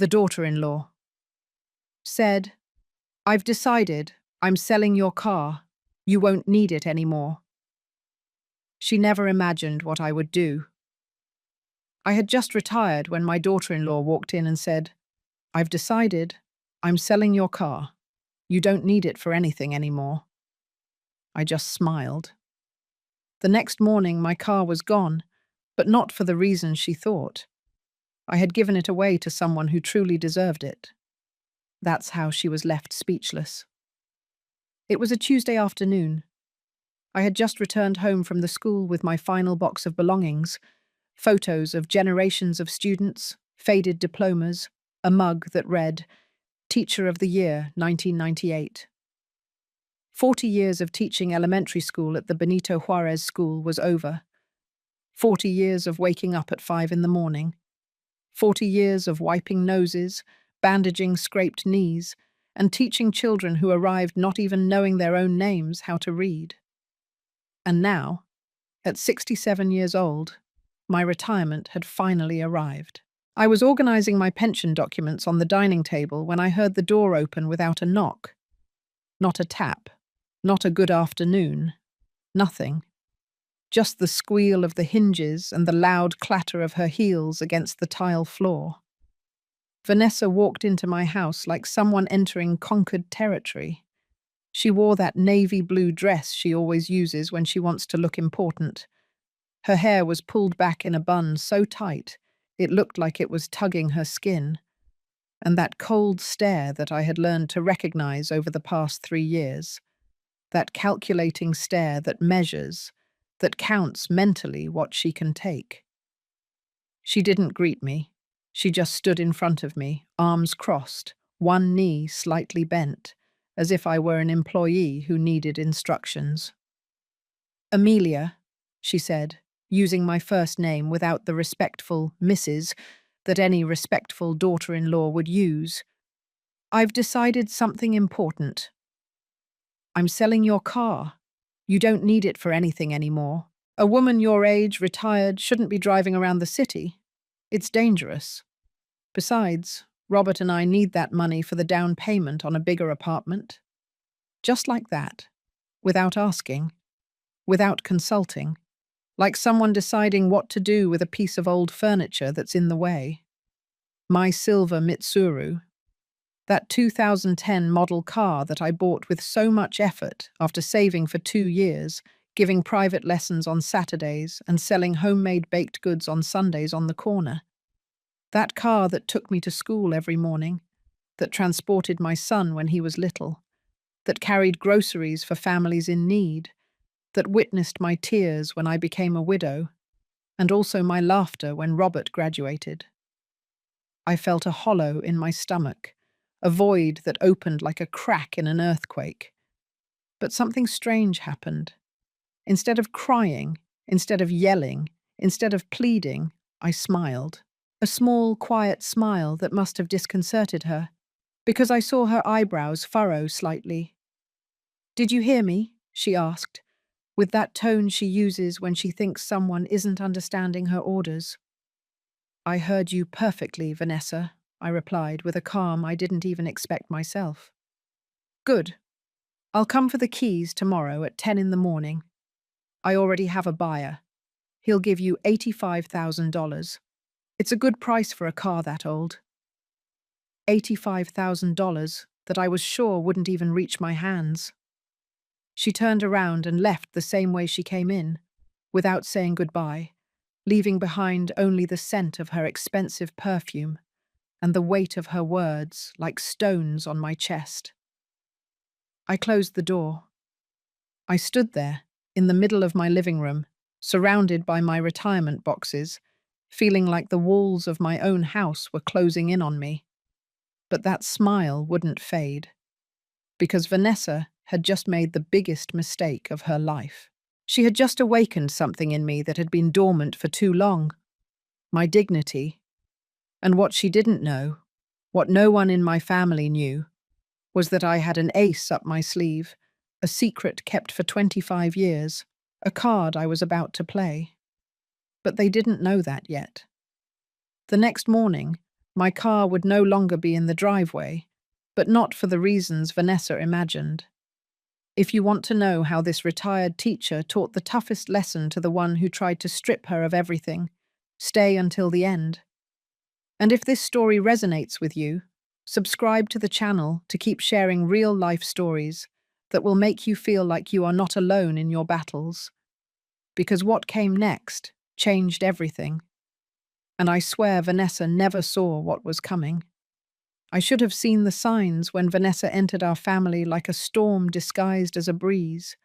The daughter-in-law said, "I've decided I'm selling your car. You won't need it anymore." She never imagined what I would do. I had just retired when my daughter-in-law walked in and said, "I've decided I'm selling your car. You don't need it for anything anymore." I just smiled. The next morning, my car was gone, but not for the reasons she thought. I had given it away to someone who truly deserved it. That's how she was left speechless. It was a Tuesday afternoon. I had just returned home from the school with my final box of belongings, photos of generations of students, faded diplomas, a mug that read, "Teacher of the Year, 1998. 40 years of teaching elementary school at the Benito Juarez School was over. 40 years of waking up at 5 in the morning. 40 years of wiping noses, bandaging scraped knees, and teaching children who arrived not even knowing their own names how to read. And now, at 67 years old, my retirement had finally arrived. I was organizing my pension documents on the dining table when I heard the door open without a knock. Not a tap, not a good afternoon, nothing. Just the squeal of the hinges and the loud clatter of her heels against the tile floor. Vanessa walked into my house like someone entering conquered territory. She wore that navy blue dress she always uses when she wants to look important. Her hair was pulled back in a bun so tight it looked like it was tugging her skin. And that cold stare that I had learned to recognize over the past 3 years. That calculating stare that measures, that counts mentally what she can take. She didn't greet me. She just stood in front of me, arms crossed, one knee slightly bent, as if I were an employee who needed instructions. "Amelia," she said, using my first name without the respectful Mrs. that any respectful daughter-in-law would use, "I've decided something important. I'm selling your car. You don't need it for anything anymore. A woman your age, retired, shouldn't be driving around the city. It's dangerous. Besides, Robert and I need that money for the down payment on a bigger apartment." Just like that, without asking, without consulting, like someone deciding what to do with a piece of old furniture that's in the way. My silver Mitsuru, that 2010 model car that I bought with so much effort after saving for 2 years, giving private lessons on Saturdays and selling homemade baked goods on Sundays on the corner. That car that took me to school every morning, that transported my son when he was little, that carried groceries for families in need, that witnessed my tears when I became a widow, and also my laughter when Robert graduated. I felt a hollow in my stomach, a void that opened like a crack in an earthquake. But something strange happened. Instead of crying, instead of yelling, instead of pleading, I smiled. A small, quiet smile that must have disconcerted her, because I saw her eyebrows furrow slightly. "Did you hear me?" she asked, with that tone she uses when she thinks someone isn't understanding her orders. "I heard you perfectly, Vanessa," I replied with a calm I didn't even expect myself. "Good. I'll come for the keys tomorrow at 10 in the morning. I already have a buyer. He'll give you $85,000. It's a good price for a car that old." $85,000 that I was sure wouldn't even reach my hands. She turned around and left the same way she came in, without saying goodbye, leaving behind only the scent of her expensive perfume and the weight of her words like stones on my chest. I closed the door. I stood there, in the middle of my living room, surrounded by my retirement boxes, feeling like the walls of my own house were closing in on me. But that smile wouldn't fade, because Vanessa had just made the biggest mistake of her life. She had just awakened something in me that had been dormant for too long. My dignity. And what she didn't know, what no one in my family knew, was that I had an ace up my sleeve, a secret kept for 25 years, a card I was about to play. But they didn't know that yet. The next morning, My car would no longer be in the driveway, but not for the reasons Vanessa imagined. If you want to know how this retired teacher taught the toughest lesson to the one who tried to strip her of everything, stay until the end. And if this story resonates with you, subscribe to the channel to keep sharing real-life stories that will make you feel like you are not alone in your battles. Because what came next changed everything. And I swear Vanessa never saw what was coming. I should have seen the signs when Vanessa entered our family like a storm disguised as a breeze.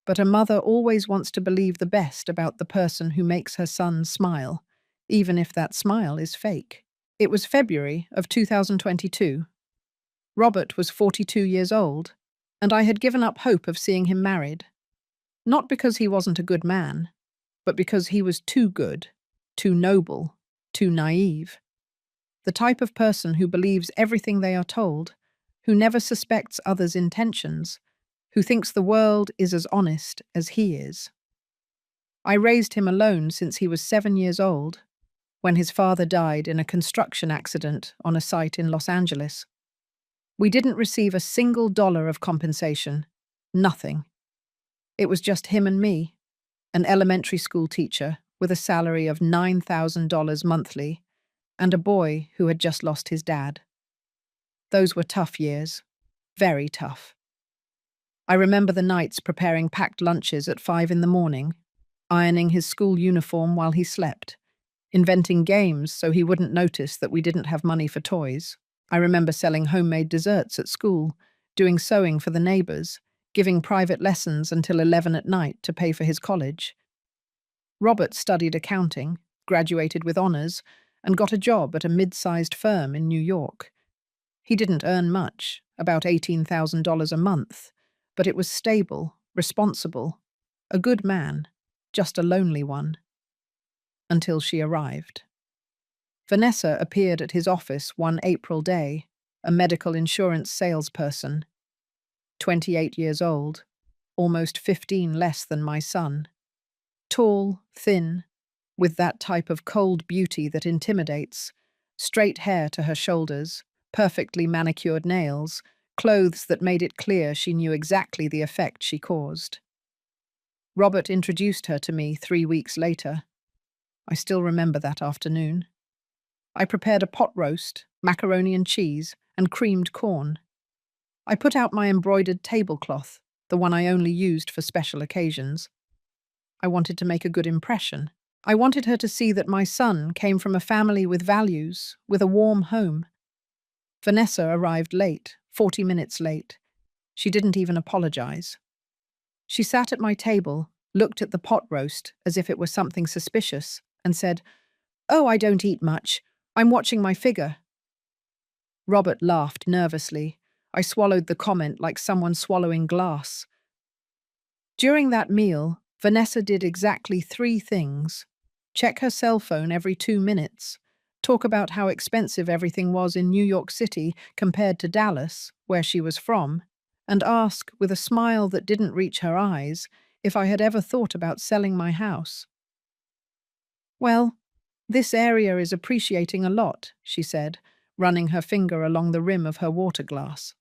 But a mother always wants to believe the best about the person who makes her son smile, even if that smile is fake. It was February of 2022. Robert was 42 years old, and I had given up hope of seeing him married. Not because he wasn't a good man, but because he was too good, too noble, too naive. The type of person who believes everything they are told, who never suspects others' intentions, who thinks the world is as honest as he is. I raised him alone since he was 7 years old, when his father died in a construction accident on a site in Los Angeles. We didn't receive a single dollar of compensation. Nothing. It was just him and me, an elementary school teacher with a salary of $9,000 monthly, and a boy who had just lost his dad. Those were tough years. Very tough. I remember the nights preparing packed lunches at 5 in the morning, ironing his school uniform while he slept, inventing games so he wouldn't notice that we didn't have money for toys. I remember selling homemade desserts at school, doing sewing for the neighbors, giving private lessons until 11 at night to pay for his college. Robert studied accounting, graduated with honors, and got a job at a mid-sized firm in New York. He didn't earn much, about $18,000 a month, but it was stable, responsible, a good man, just a lonely one. Until she arrived. Vanessa appeared at his office one April day, a medical insurance salesperson. 28 years old, almost 15 less than my son. Tall, thin, with that type of cold beauty that intimidates, straight hair to her shoulders, perfectly manicured nails, clothes that made it clear she knew exactly the effect she caused. Robert introduced her to me 3 weeks later. I still remember that afternoon. I prepared a pot roast, macaroni and cheese, and creamed corn. I put out my embroidered tablecloth, the one I only used for special occasions. I wanted to make a good impression. I wanted her to see that my son came from a family with values, with a warm home. Vanessa arrived late, 40 minutes late. She didn't even apologize. She sat at my table, looked at the pot roast as if it were something suspicious, and said, "Oh, I don't eat much. I'm watching my figure." Robert laughed nervously. I swallowed the comment like someone swallowing glass. During that meal, Vanessa did exactly 3 things. Check her cell phone every 2 minutes, talk about how expensive everything was in New York City compared to Dallas, where she was from, and ask, with a smile that didn't reach her eyes, if I had ever thought about selling my house. "Well, this area is appreciating a lot," she said, running her finger along the rim of her water glass.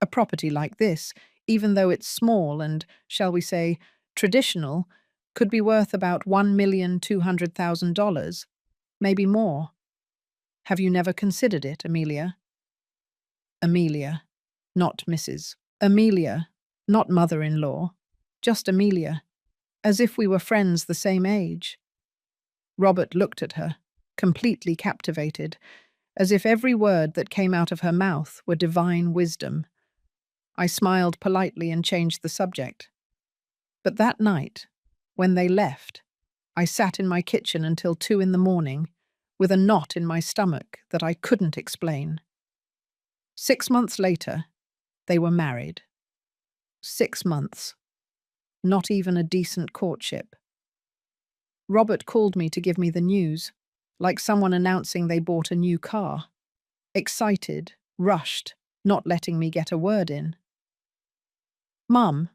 A property like this, even though it's small and, shall we say, traditional, could be worth about $1,200,000, maybe more. Have you never considered it, Amelia? Amelia, not Mrs. Amelia, not mother-in-law, just Amelia, as if we were friends the same age. Robert looked at her, completely captivated, as if every word that came out of her mouth were divine wisdom. I smiled politely and changed the subject. But that night, when they left, I sat in my kitchen until 2 in the morning, with a knot in my stomach that I couldn't explain. 6 months later, they were married. 6 months. Not even a decent courtship. Robert called me to give me the news, like someone announcing they bought a new car. Excited, rushed, not letting me get a word in. "Mum,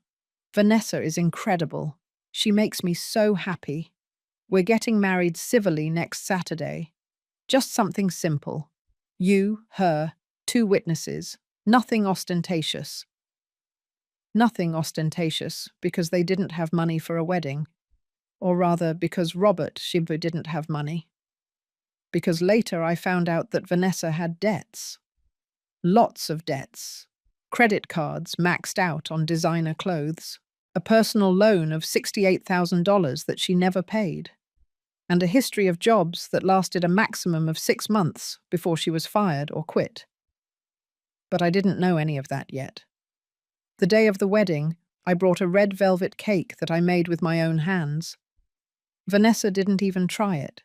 Vanessa is incredible. She makes me so happy. We're getting married civilly next Saturday. Just something simple. You, her, two witnesses. Nothing ostentatious. Nothing ostentatious because they didn't have money for a wedding. Or rather, because Robert Shiva didn't have money. Because later I found out that Vanessa had debts. Lots of debts. Credit cards maxed out on designer clothes. A personal loan of $68,000 that she never paid. And a history of jobs that lasted a maximum of 6 months before she was fired or quit. But I didn't know any of that yet. The day of the wedding, I brought a red velvet cake that I made with my own hands. Vanessa didn't even try it.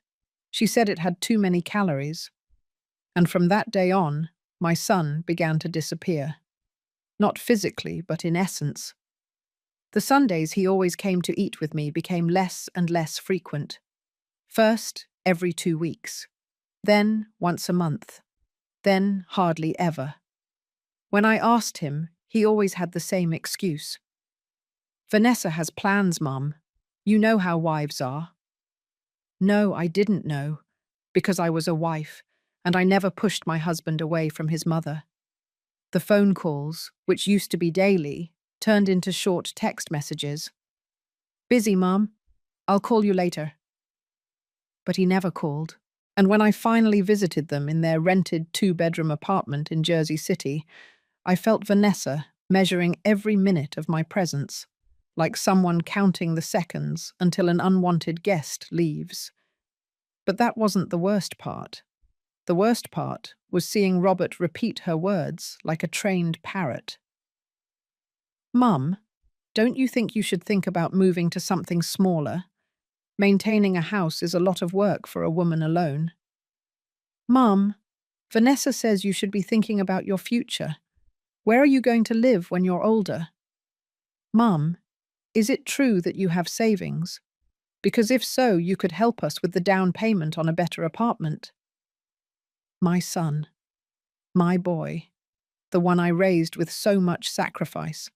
She said it had too many calories. And from that day on, my son began to disappear. Not physically, but in essence. The Sundays he always came to eat with me became less and less frequent. First, every 2 weeks. Then, once a month. Then, hardly ever. When I asked him, he always had the same excuse. Vanessa has plans, Mum. You know how wives are. No, I didn't know, because I was a wife, and I never pushed my husband away from his mother. The phone calls, which used to be daily, turned into short text messages. Busy, Mum. I'll call you later. But he never called, and when I finally visited them in their rented 2-bedroom apartment in Jersey City, I felt Vanessa measuring every minute of my presence, like someone counting the seconds until an unwanted guest leaves. But that wasn't the worst part. The worst part was seeing Robert repeat her words like a trained parrot. Mum, don't you think you should think about moving to something smaller? Maintaining a house is a lot of work for a woman alone. Mum, Vanessa says you should be thinking about your future. Where are you going to live when you're older? Mum, is it true that you have savings? Because if so, you could help us with the down payment on a better apartment. My son, my boy, the one I raised with so much sacrifice.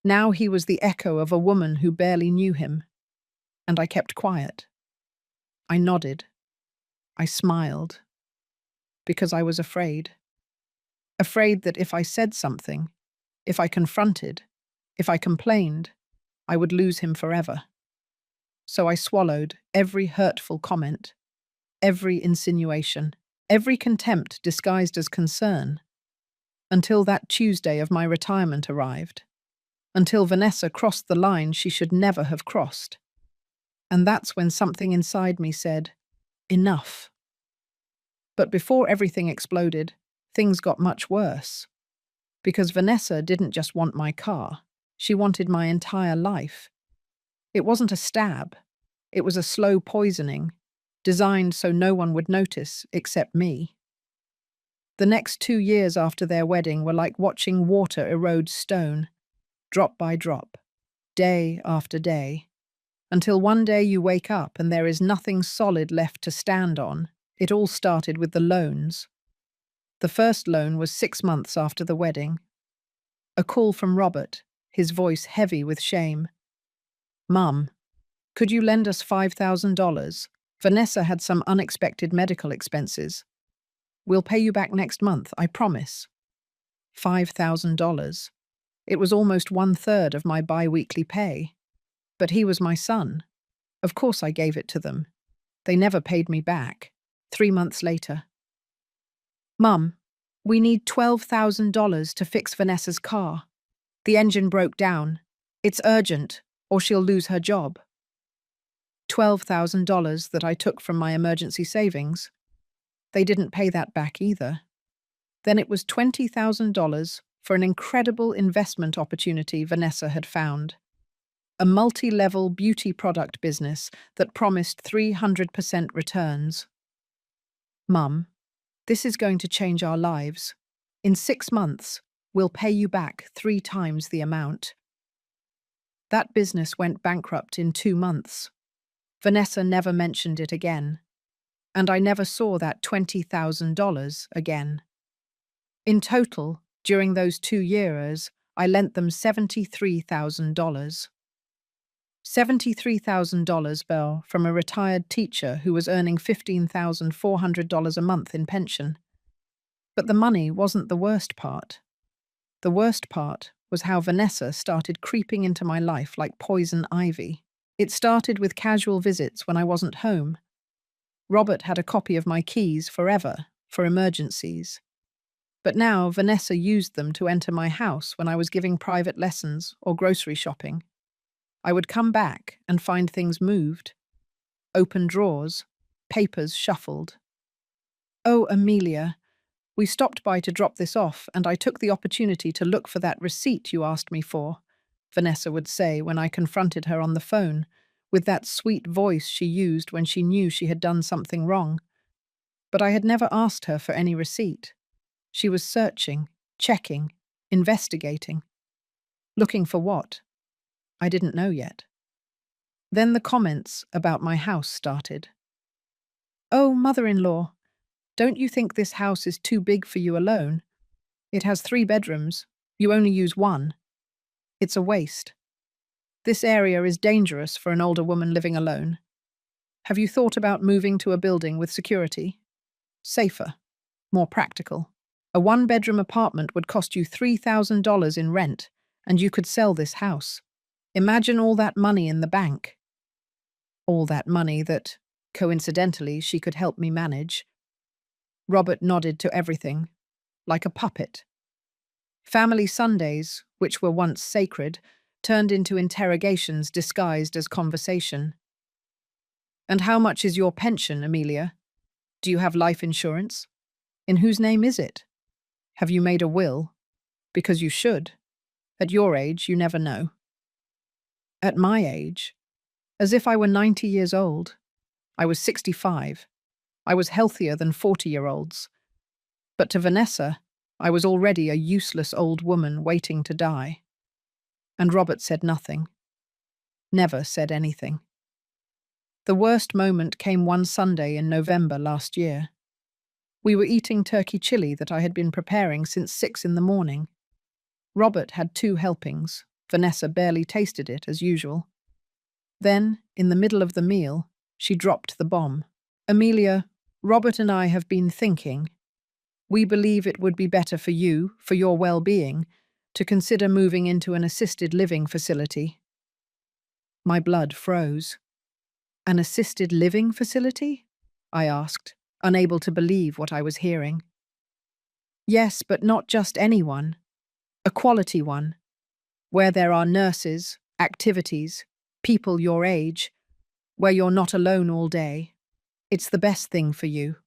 Now he was the echo of a woman who barely knew him, and I kept quiet. I nodded. I smiled, because I was afraid. Afraid that if I said something, if I confronted, if I complained, I would lose him forever. So I swallowed every hurtful comment, every insinuation, every contempt disguised as concern, until that Tuesday of my retirement arrived, until Vanessa crossed the line she should never have crossed. And that's when something inside me said, enough. But before everything exploded, things got much worse. Because Vanessa didn't just want my car, she wanted my entire life. It wasn't a stab. It was a slow poisoning, designed so no one would notice except me. The next 2 years after their wedding were like watching water erode stone, drop by drop, day after day, until one day you wake up and there is nothing solid left to stand on. It all started with the loans. The first loan was 6 months after the wedding. A call from Robert, his voice heavy with shame. Mum, could you lend us $5,000? Vanessa had some unexpected medical expenses. We'll pay you back next month, I promise. $5,000. It was almost 1/3 of my bi-weekly pay. But he was my son. Of course I gave it to them. They never paid me back. 3 months later. Mum, we need $12,000 to fix Vanessa's car. The engine broke down. It's urgent, or she'll lose her job. $12,000 that I took from my emergency savings. They didn't pay that back either. Then it was $20,000 for an incredible investment opportunity Vanessa had found. A multi-level beauty product business that promised 300% returns. Mum, this is going to change our lives. In 6 months, we'll pay you back 3 times the amount. That business went bankrupt in 2 months. Vanessa never mentioned it again, and I never saw that $20,000 again. In total, during those 2 years, I lent them $73,000. $73,000 bill from a retired teacher who was earning $15,400 a month in pension. But the money wasn't the worst part. The worst part was how Vanessa started creeping into my life like poison ivy. It started with casual visits when I wasn't home. Robert had a copy of my keys forever, for emergencies. But now Vanessa used them to enter my house when I was giving private lessons or grocery shopping. I would come back and find things moved, open drawers, papers shuffled. "Oh, Amelia, we stopped by to drop this off, and I took the opportunity to look for that receipt you asked me for," Vanessa would say when I confronted her on the phone, with that sweet voice she used when she knew she had done something wrong. But I had never asked her for any receipt. She was searching, checking, investigating. Looking for what? I didn't know yet. Then the comments about my house started. "Oh, mother-in-law, don't you think this house is too big for you alone? It has 3 bedrooms. You only use 1. It's a waste. This area is dangerous for an older woman living alone. Have you thought about moving to a building with security? Safer, more practical. A 1-bedroom apartment would cost you $3,000 in rent, and you could sell this house. Imagine all that money in the bank." All that money that, coincidentally, she could help me manage. Robert nodded to everything, like a puppet. Family Sundays, which were once sacred, turned into interrogations disguised as conversation. "And how much is your pension, Amelia? Do you have life insurance? In whose name is it? Have you made a will? Because you should. At your age, you never know." At my age? As if I were 90 years old. I was 65. I was healthier than 40-year-olds. But to Vanessa, I was already a useless old woman waiting to die. And Robert said nothing. Never said anything. The worst moment came one Sunday in November last year. We were eating turkey chili that I had been preparing since 6 in the morning. Robert had 2 helpings. Vanessa barely tasted it, as usual. Then, in the middle of the meal, she dropped the bomb. "Amelia, Robert and I have been thinking. We believe it would be better for you, for your well-being, to consider moving into an assisted living facility." My blood froze. "An assisted living facility?" I asked, unable to believe what I was hearing. "Yes, but not just any one. A quality one, where there are nurses, activities, people your age, where you're not alone all day. It's the best thing for you."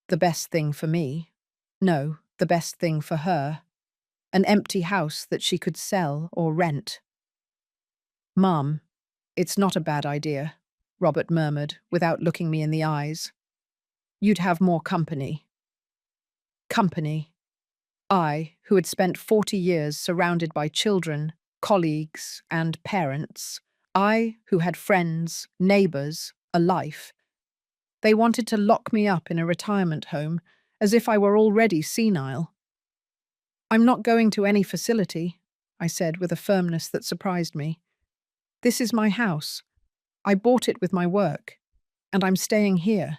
The best thing for me? No, the best thing for her. An empty house that she could sell or rent. "Mum, it's not a bad idea," Robert murmured, without looking me in the eyes. "You'd have more company." Company. I, who had spent 40 years surrounded by children, colleagues, and parents. I, who had friends, neighbors, a life. They wanted to lock me up in a retirement home, as if I were already senile. "I'm not going to any facility," I said with a firmness that surprised me. "This is my house. I bought it with my work, and I'm staying here."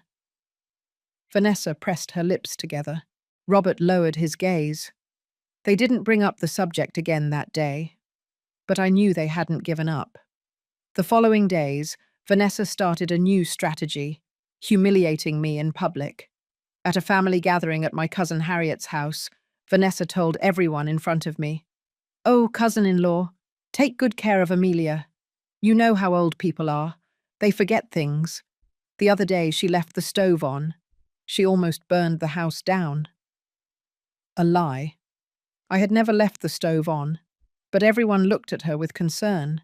Vanessa pressed her lips together. Robert lowered his gaze. They didn't bring up the subject again that day, but I knew they hadn't given up. The following days, Vanessa started a new strategy, humiliating me in public. At a family gathering at my cousin Harriet's house, Vanessa told everyone in front of me, "Oh, cousin-in-law, take good care of Amelia. You know how old people are. They forget things. The other day she left the stove on. She almost burned the house down." A lie. I had never left the stove on, but everyone looked at her with concern,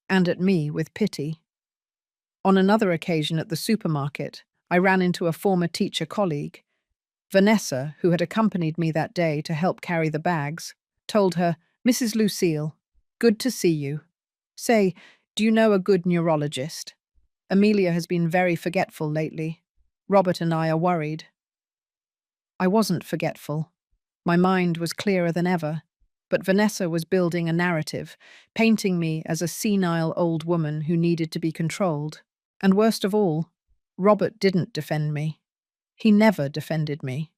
and at me with pity. On another occasion at the supermarket, I ran into a former teacher colleague. Vanessa, who had accompanied me that day to help carry the bags, told her, "Mrs. Lucille, good to see you. Say, do you know a good neurologist? Amelia has been very forgetful lately. Robert and I are worried." I wasn't forgetful. My mind was clearer than ever. But Vanessa was building a narrative, painting me as a senile old woman who needed to be controlled. And worst of all, Robert didn't defend me. He never defended me.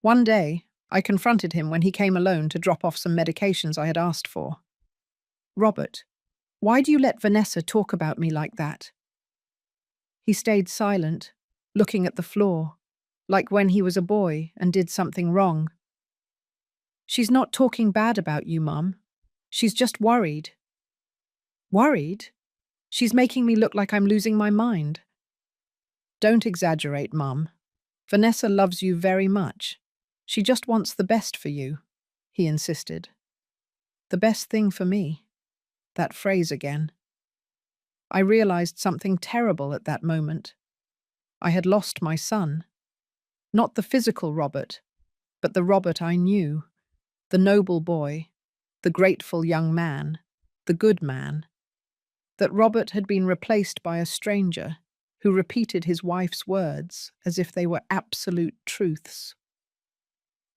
One day, I confronted him when he came alone to drop off some medications I had asked for. "Robert, why do you let Vanessa talk about me like that?" He stayed silent, looking at the floor, like when he was a boy and did something wrong. "She's not talking bad about you, Mum. She's just worried." "Worried? She's making me look like I'm losing my mind." "Don't exaggerate, Mum. Vanessa loves you very much. She just wants the best for you," he insisted. The best thing for me. That phrase again. I realized something terrible at that moment. I had lost my son. Not the physical Robert, but the Robert I knew. The noble boy, the grateful young man, the good man. That Robert had been replaced by a stranger who repeated his wife's words as if they were absolute truths.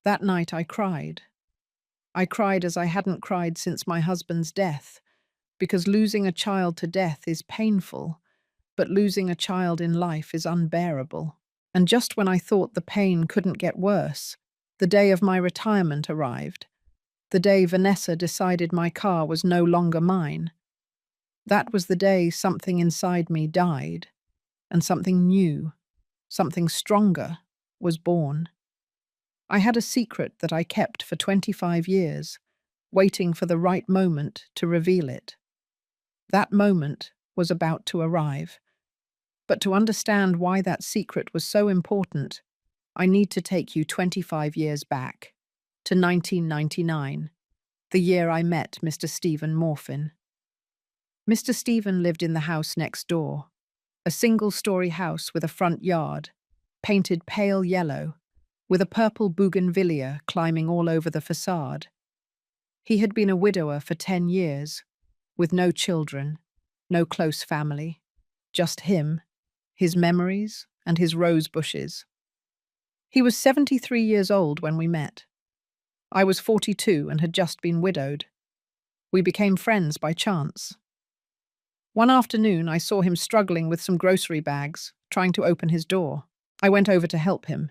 That night I cried. I cried as I hadn't cried since my husband's death, because losing a child to death is painful, but losing a child in life is unbearable. And just when I thought the pain couldn't get worse, the day of my retirement arrived. The day Vanessa decided my car was no longer mine. That was the day something inside me died, and something new, something stronger, was born. I had a secret that I kept for 25 years, waiting for the right moment to reveal it. That moment was about to arrive. But to understand why that secret was so important, I need to take you 25 years back, to 1999, the year I met Mr. Stephen Morfin. Mr. Stephen lived in the house next door, a single-story house with a front yard, painted pale yellow, with a purple bougainvillea climbing all over the facade. He had been a widower for 10 years, with no children, no close family, just him, his memories, and his rose bushes. He was 73 years old when we met. I was 42 and had just been widowed. We became friends by chance. One afternoon, I saw him struggling with some grocery bags, trying to open his door. I went over to help him.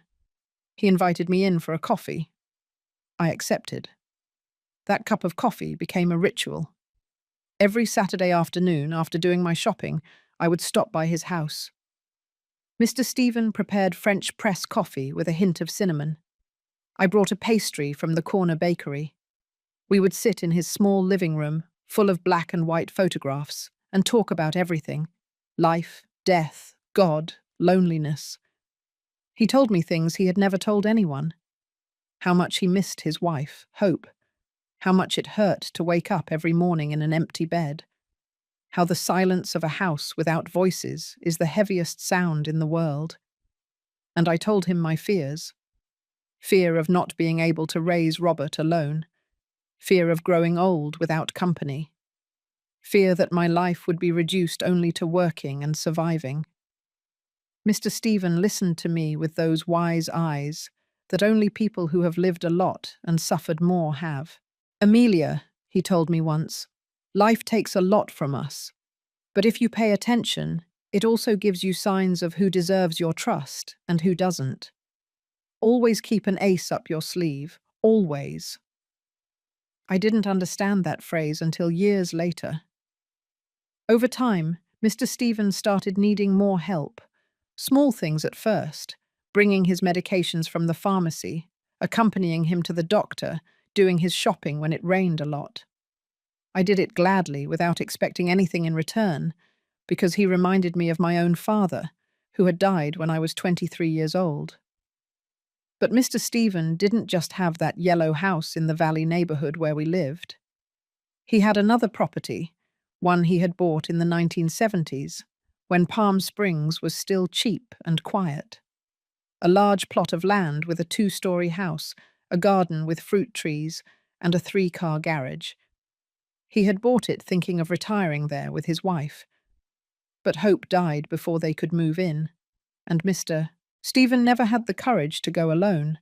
He invited me in for a coffee. I accepted. That cup of coffee became a ritual. Every Saturday afternoon, after doing my shopping, I would stop by his house. Mr. Stephen prepared French press coffee with a hint of cinnamon. I brought a pastry from the corner bakery. We would sit in his small living room, full of black and white photographs, and talk about everything: life, death, God, loneliness. He told me things he had never told anyone. How much he missed his wife, Hope. How much it hurt to wake up every morning in an empty bed. How the silence of a house without voices is the heaviest sound in the world. And I told him my fears. Fear of not being able to raise Robert alone. Fear of growing old without company. Fear that my life would be reduced only to working and surviving. Mr. Stephen listened to me with those wise eyes that only people who have lived a lot and suffered more have. "Amelia," he told me once, "life takes a lot from us. But if you pay attention, it also gives you signs of who deserves your trust and who doesn't. Always keep an ace up your sleeve. Always." I didn't understand that phrase until years later. Over time, Mr. Stevens started needing more help. Small things at first, bringing his medications from the pharmacy, accompanying him to the doctor, doing his shopping when it rained a lot. I did it gladly, without expecting anything in return, because he reminded me of my own father, who had died when I was 23 years old. But Mr. Stephen didn't just have that yellow house in the Valley neighborhood where we lived. He had another property, one he had bought in the 1970s, when Palm Springs was still cheap and quiet. A large plot of land with a 2-story house, a garden with fruit trees, and a 3-car garage. He had bought it thinking of retiring there with his wife. But Hope died before they could move in, and Mr. Stephen never had the courage to go alone.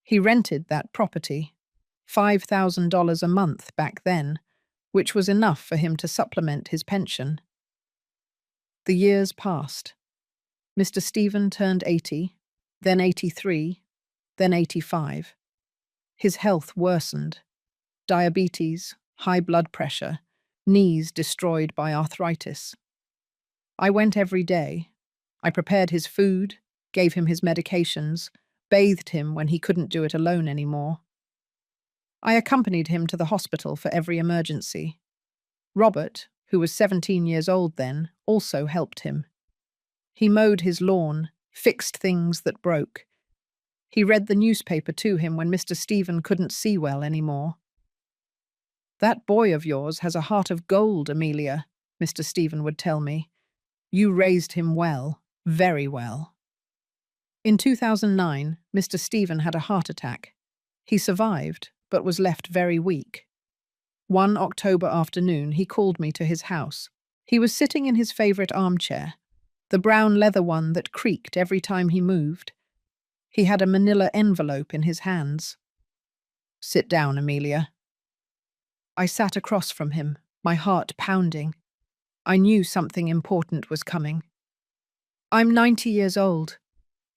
He rented that property, $5,000 a month back then, which was enough for him to supplement his pension. The years passed. Mr. Stephen turned 80, then 83, then 85. His health worsened. Diabetes, high blood pressure, knees destroyed by arthritis. I went every day. I prepared his food, gave him his medications, bathed him when he couldn't do it alone anymore. I accompanied him to the hospital for every emergency. Robert, who was 17 years old then, also helped him. He mowed his lawn, fixed things that broke. He read the newspaper to him when Mr. Stephen couldn't see well anymore. "That boy of yours has a heart of gold, Amelia," Mr. Stephen would tell me. "You raised him well, very well." In 2009, Mr. Stephen had a heart attack. He survived, but was left very weak. One October afternoon, he called me to his house. He was sitting in his favorite armchair, the brown leather one that creaked every time he moved. He had a manila envelope in his hands. "Sit down, Amelia." I sat across from him, my heart pounding. I knew something important was coming. "I'm 90 years old.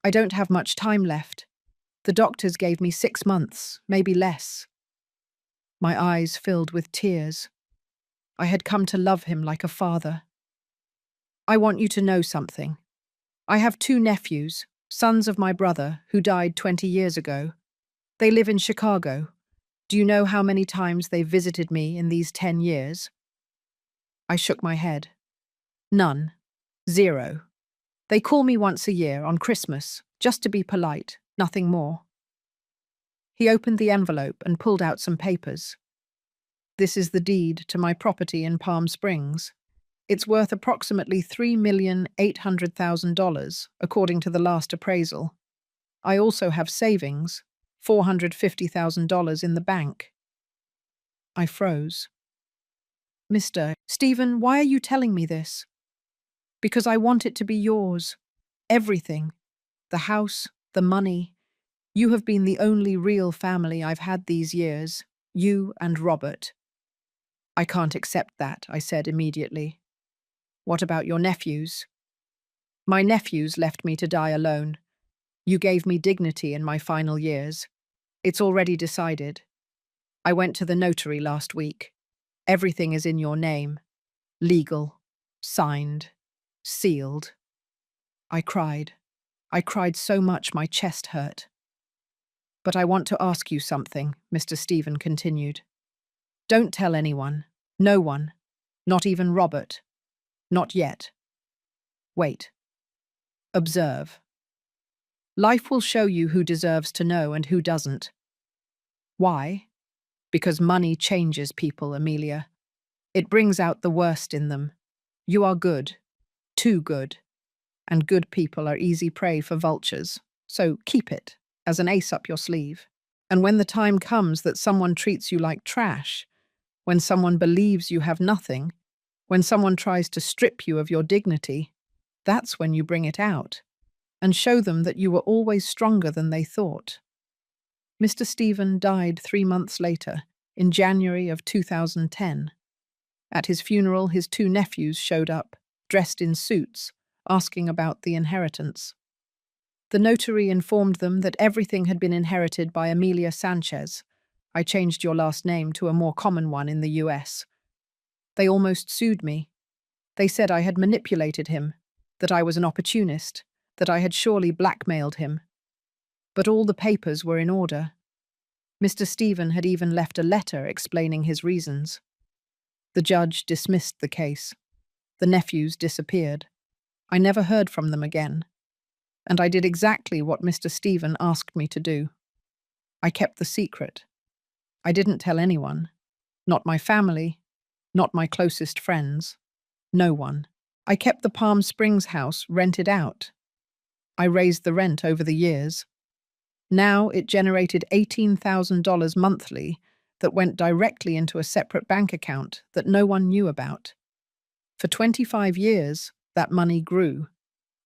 I don't have much time left. The doctors gave me 6 months, maybe less." My eyes filled with tears. I had come to love him like a father. "I want you to know something. I have 2 nephews, sons of my brother, who died 20 years ago. They live in Chicago. Do you know how many times they've visited me in these 10 years? I shook my head. None. 0. They call me once a year, on Christmas, just to be polite, nothing more. He opened the envelope and pulled out some papers. "This is the deed to my property in Palm Springs. It's worth approximately $3,800,000, according to the last appraisal. I also have savings, $450,000 in the bank." I froze. "Mr. Stephen, why are you telling me this?" "Because I want it to be yours. Everything. The house, the money. You have been the only real family I've had these years, you and Robert." "I can't accept that," I said immediately. "What about your nephews?" "My nephews left me to die alone. You gave me dignity in my final years. It's already decided. I went to the notary last week. Everything is in your name. Legal. Signed. Sealed." I cried. I cried so much my chest hurt. "But I want to ask you something," Mr. Stephen continued. "Don't tell anyone. No one. Not even Robert. Not yet. Wait. Observe. Life will show you who deserves to know and who doesn't. Why? Because money changes people, Amelia. It brings out the worst in them. You are good. Too good. And good people are easy prey for vultures. So keep it, as an ace up your sleeve. And when the time comes that someone treats you like trash, when someone believes you have nothing, when someone tries to strip you of your dignity, that's when you bring it out, and show them that you were always stronger than they thought." Mr. Stephen died 3 months later, in January of 2010. At his funeral, his 2 nephews showed up, dressed in suits, asking about the inheritance. The notary informed them that everything had been inherited by Amelia Sanchez. I changed your last name to a more common one in the US. They almost sued me. They said I had manipulated him, that I was an opportunist, that I had surely blackmailed him. But all the papers were in order. Mr. Stephen had even left a letter explaining his reasons. The judge dismissed the case. The nephews disappeared. I never heard from them again. And I did exactly what Mr. Stephen asked me to do. I kept the secret. I didn't tell anyone. Not my family. Not my closest friends. No one. I kept the Palm Springs house rented out. I raised the rent over the years. Now it generated $18,000 monthly that went directly into a separate bank account that no one knew about. For 25 years, that money grew.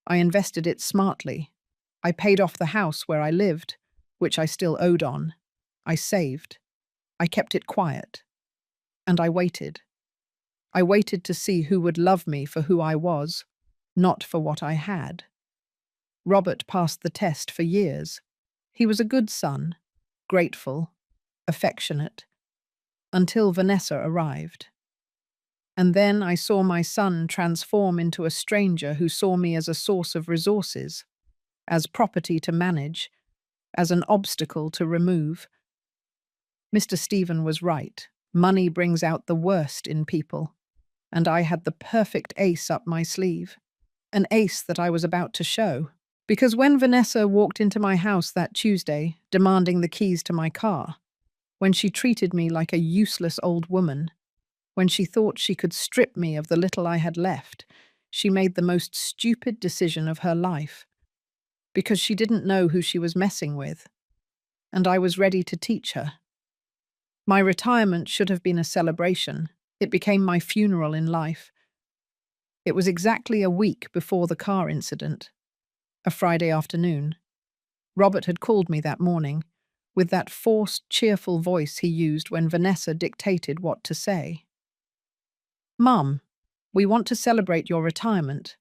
I invested it smartly. I paid off the house where I lived, which I still owed on. I saved. I kept it quiet, and I waited. I waited to see who would love me for who I was, not for what I had. Robert passed the test for years. He was a good son, grateful, affectionate, until Vanessa arrived. And then I saw my son transform into a stranger who saw me as a source of resources, as property to manage, as an obstacle to remove. Mr. Stephen was right. Money brings out the worst in people, and I had the perfect ace up my sleeve, an ace that I was about to show. Because when Vanessa walked into my house that Tuesday, demanding the keys to my car, when she treated me like a useless old woman, when she thought she could strip me of the little I had left, she made the most stupid decision of her life, because she didn't know who she was messing with, and I was ready to teach her. My retirement should have been a celebration. It became my funeral in life. It was exactly a week before the car incident, a Friday afternoon. Robert had called me that morning, with that forced, cheerful voice he used when Vanessa dictated what to say. "Mum, we want to celebrate your retirement.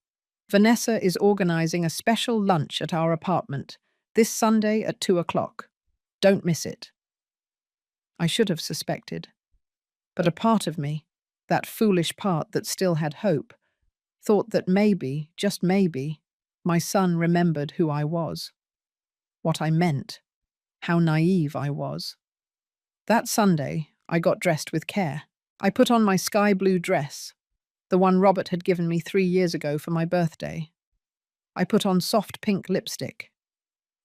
Vanessa is organizing a special lunch at our apartment this Sunday at 2 o'clock. Don't miss it." I should have suspected, but a part of me, that foolish part that still had hope, thought that maybe, just maybe, my son remembered who I was, what I meant, how naive I was. That Sunday, I got dressed with care. I put on my sky blue dress, the one Robert had given me 3 years ago for my birthday. I put on soft pink lipstick.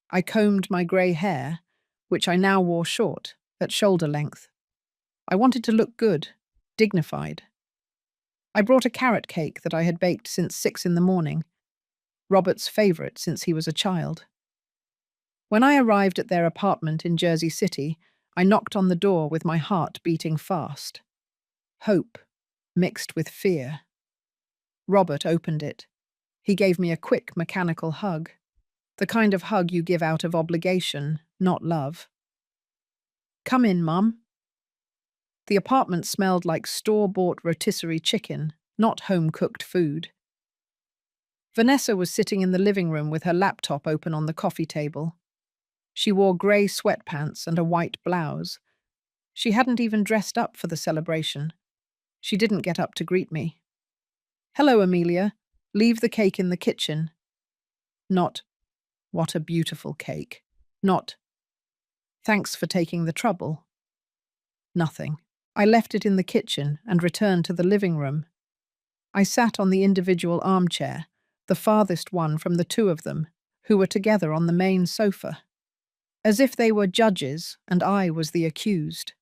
I combed my grey hair, which I now wore short, at shoulder length. I wanted to look good, dignified. I brought a carrot cake that I had baked since 6 in the morning, Robert's favourite since he was a child. When I arrived at their apartment in Jersey City, I knocked on the door with my heart beating fast. Hope, mixed with fear. Robert opened it. He gave me a quick, mechanical hug. The kind of hug you give out of obligation, not love. "Come in, Mum." The apartment smelled like store-bought rotisserie chicken, not home-cooked food. Vanessa was sitting in the living room with her laptop open on the coffee table. She wore grey sweatpants and a white blouse. She hadn't even dressed up for the celebration. She didn't get up to greet me. "Hello, Amelia. Leave the cake in the kitchen." Not, "What a beautiful cake." Not, "Thanks for taking the trouble." Nothing. I left it in the kitchen and returned to the living room. I sat on the individual armchair, the farthest one from the two of them, who were together on the main sofa, as if they were judges and I was the accused.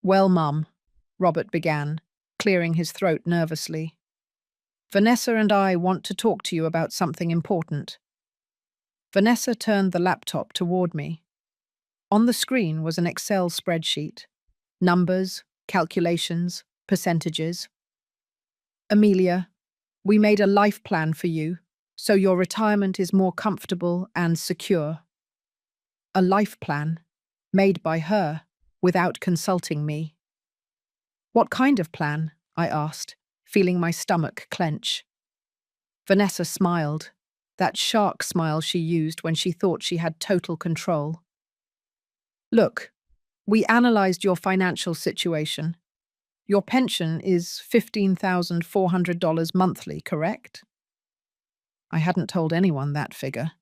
"Well, Mum," Robert began, clearing his throat nervously. "Vanessa and I want to talk to you about something important." Vanessa turned the laptop toward me. On the screen was an Excel spreadsheet. Numbers, calculations, percentages. "Amelia, we made a life plan for you, so your retirement is more comfortable and secure." A life plan, made by her, without consulting me. "What kind of plan?" I asked, feeling my stomach clench. Vanessa smiled, that shark smile she used when she thought she had total control. "Look, we analyzed your financial situation. Your pension is $15,400 monthly, correct?" I hadn't told anyone that figure.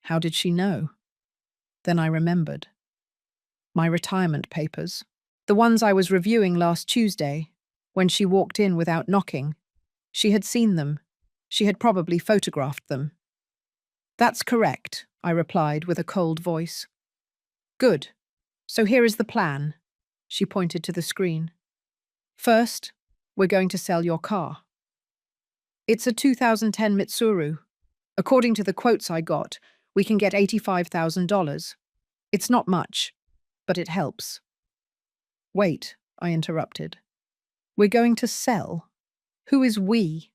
How did she know? Then I remembered. My retirement papers. The ones I was reviewing last Tuesday, when she walked in without knocking. She had seen them. She had probably photographed them. "That's correct," I replied with a cold voice. "Good. So here is the plan." She pointed to the screen. "First, we're going to sell your car. It's a 2010 Mitsuru. According to the quotes I got, we can get $85,000. It's not much, but it helps." "Wait," I interrupted. "We're going to sell? Who is we?"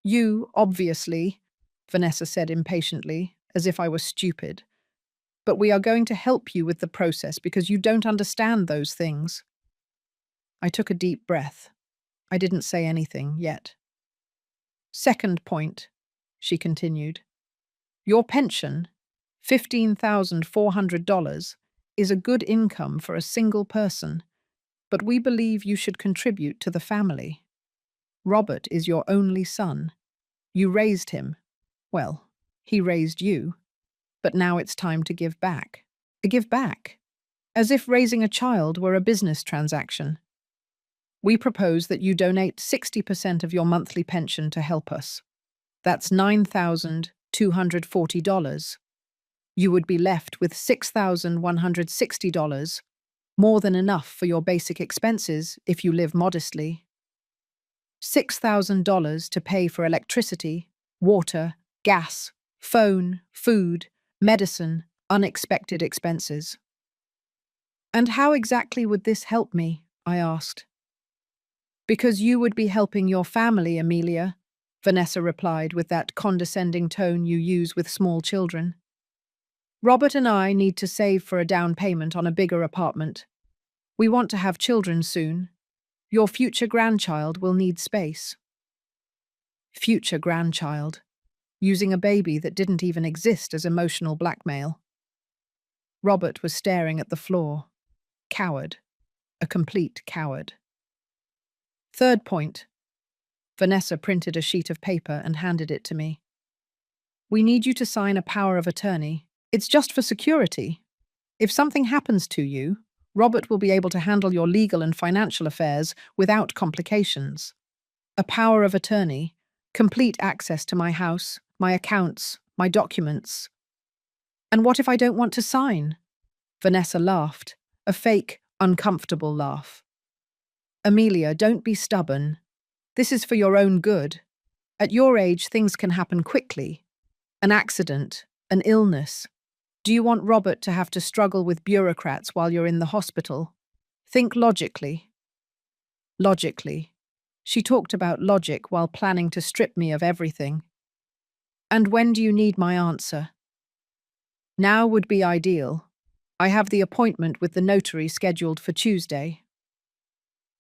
"You, obviously," Vanessa said impatiently, as if I were stupid. but we are going to help you with the process because you don't understand those things. I took a deep breath. I didn't say anything yet. Second point, she continued. Your pension, $15,400, is a good income for a single person, but we believe you should contribute to the family. Robert is your only son. You raised him. Well, he raised you. But now it's time to give back. Give back. As if raising a child were a business transaction. We propose that you donate 60% of your monthly pension to help us. That's $9,240. You would be left with $6,160, more than enough for your basic expenses if you live modestly. $6,000 to pay for electricity, water, gas, phone, food, medicine, unexpected expenses. And how exactly would this help me? I asked. Because you would be helping your family, Amelia, Vanessa replied with that condescending tone you use with small children. Robert and I need to save for a down payment on a bigger apartment. We want to have children soon. Your future grandchild will need space. Future grandchild. Using a baby that didn't even exist as emotional blackmail. Robert was staring at the floor. Coward. A complete coward. Third point. Vanessa printed a sheet of paper and handed it to me. We need you to sign a power of attorney. It's just for security. If something happens to you, Robert will be able to handle your legal and financial affairs without complications. A power of attorney, complete access to my house, my accounts, my documents. And what if I don't want to sign? Vanessa laughed, a fake, uncomfortable laugh. Amelia, don't be stubborn. This is for your own good. At your age, things can happen quickly. An accident, an illness. Do you want Robert to have to struggle with bureaucrats while you're in the hospital? Think logically. Logically. She talked about logic while planning to strip me of everything. And when do you need my answer? Now would be ideal. I have the appointment with the notary scheduled for Tuesday.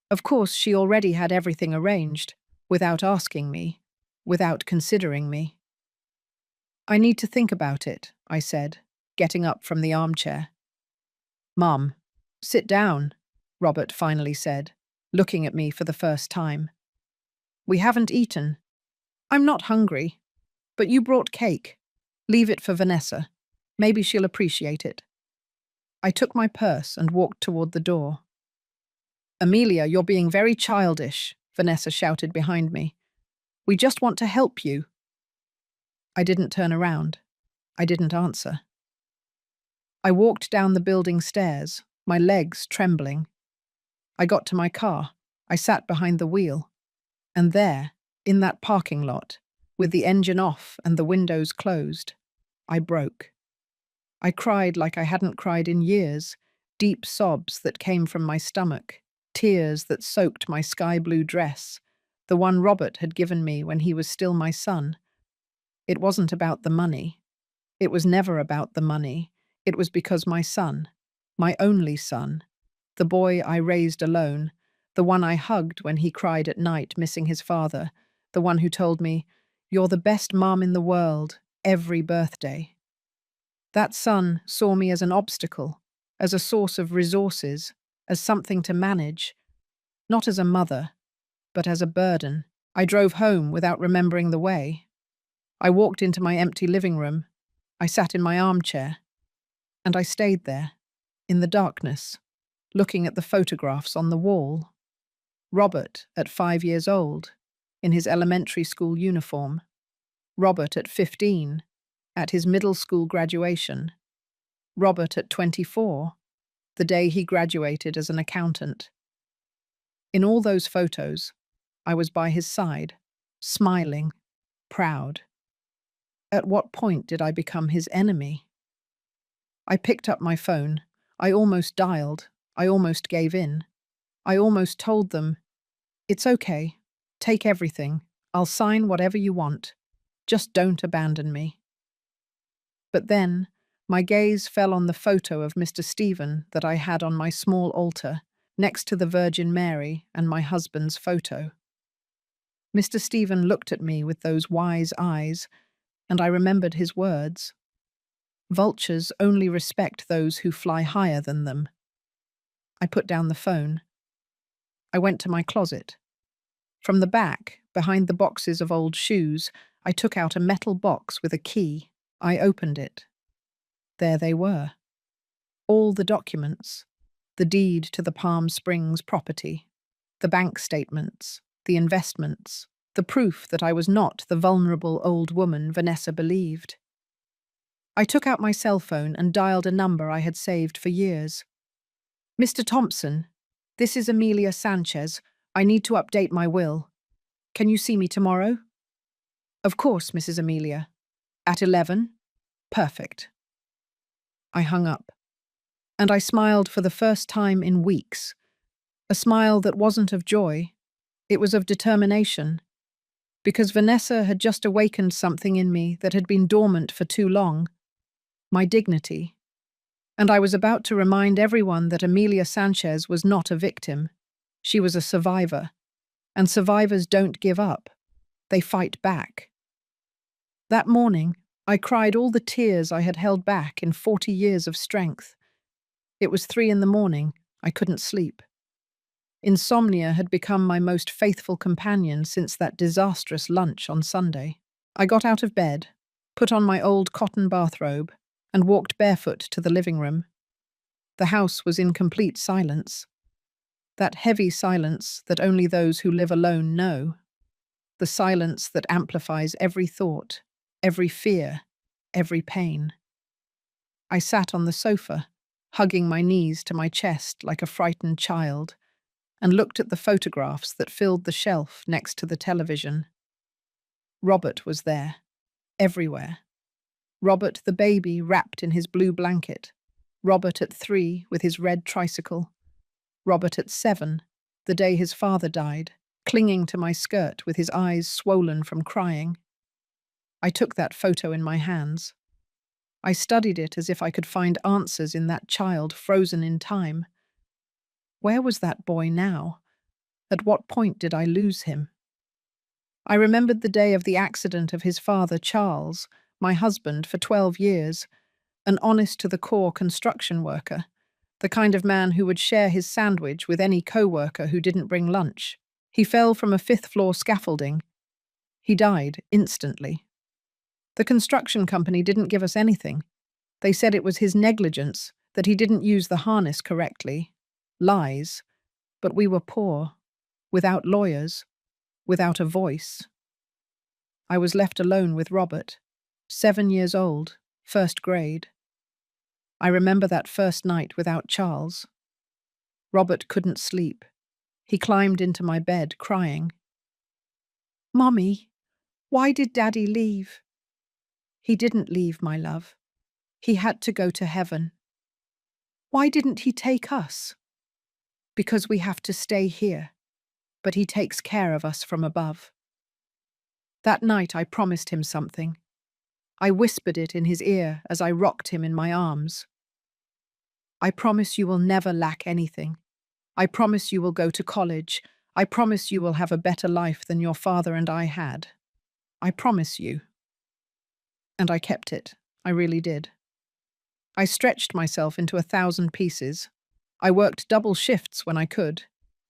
Of course, she already had everything arranged, without asking me, without considering me. I need to think about it, I said, getting up from the armchair. Mum, sit down, Robert finally said, looking at me for the first time. We haven't eaten. I'm not hungry, but you brought cake. Leave it for Vanessa. Maybe she'll appreciate it. I took my purse and walked toward the door. Amelia, you're being very childish, Vanessa shouted behind me. We just want to help you. I didn't turn around. I didn't answer. I walked down the building stairs, my legs trembling. I got to my car. I sat behind the wheel. And there, in that parking lot, with the engine off and the windows closed, I broke. I cried like I hadn't cried in years, deep sobs that came from my stomach, tears that soaked my sky-blue dress, the one Robert had given me when he was still my son. It wasn't about the money. It was never about the money. It was because my son, my only son, the boy I raised alone, the one I hugged when he cried at night missing his father, the one who told me, "You're the best mom in the world," every birthday. That son saw me as an obstacle, as a source of resources, as something to manage, not as a mother, but as a burden. I drove home without remembering the way. I walked into my empty living room. I sat in my armchair. And I stayed there, in the darkness, looking at the photographs on the wall. Robert at 5 years old, in his elementary school uniform. Robert at 15, at his middle school graduation. Robert at 24, the day he graduated as an accountant. In all those photos, I was by his side, smiling, proud. At what point did I become his enemy? I picked up my phone. I almost dialed. I almost gave in. I almost told them, "It's okay. Take everything. I'll sign whatever you want. Just don't abandon me." But then, My gaze fell on the photo of Mr. Stephen that I had on my small altar, next to the Virgin Mary and my husband's photo. Mr. Stephen looked at me with those wise eyes, and I remembered his words. Vultures only respect those who fly higher than them. I put down the phone. I went to my closet. From the back, behind the boxes of old shoes, I took out a metal box with a key. I opened it. There they were. All the documents. The deed to the Palm Springs property. The bank statements. The investments. The proof that I was not the vulnerable old woman Vanessa believed. I took out my cell phone and dialed a number I had saved for years. Mr. Thompson, this is Amelia Sanchez. I need to update my will. Can you see me tomorrow? Of course, Mrs. Amelia. At 11? Perfect. I hung up, and I smiled for the first time in weeks. A smile that wasn't of joy, it was of determination, because Vanessa had just awakened something in me that had been dormant for too long, my dignity. And I was about to remind everyone that Amelia Sanchez was not a victim. She was a survivor, and survivors don't give up. They fight back. That morning, I cried all the tears I had held back in 40 years of strength. It was 3 a.m. I couldn't sleep. Insomnia had become my most faithful companion since that disastrous lunch on Sunday. I got out of bed, put on my old cotton bathrobe, and walked barefoot to the living room. The house was in complete silence. That heavy silence that only those who live alone know. The silence that amplifies every thought, every fear, every pain. I sat on the sofa, hugging my knees to my chest like a frightened child, and looked at the photographs that filled the shelf next to the television. Robert was there, everywhere. Robert the baby wrapped in his blue blanket. Robert at 3 with his red tricycle. Robert at 7, the day his father died, clinging to my skirt with his eyes swollen from crying. I took that photo in my hands. I studied it as if I could find answers in that child frozen in time. Where was that boy now? At what point did I lose him? I remembered the day of the accident of his father, Charles, my husband for 12 years, an honest-to-the-core construction worker, the kind of man who would share his sandwich with any co-worker who didn't bring lunch. He fell from a 5th-floor scaffolding. He died instantly. The construction company didn't give us anything. They said it was his negligence, that he didn't use the harness correctly. Lies. But we were poor, without lawyers, without a voice. I was left alone with Robert, 7 years old, 1st grade. I remember that first night without Charles. Robert couldn't sleep. He climbed into my bed, crying. "Mommy, why did Daddy leave?" "He didn't leave, my love. He had to go to heaven." "Why didn't he take us?" "Because we have to stay here, but he takes care of us from above." That night I promised him something. I whispered it in his ear as I rocked him in my arms. "I promise you will never lack anything. I promise you will go to college. I promise you will have a better life than your father and I had. I promise you." And I kept it. I really did. I stretched myself into 1,000 pieces. I worked double shifts when I could.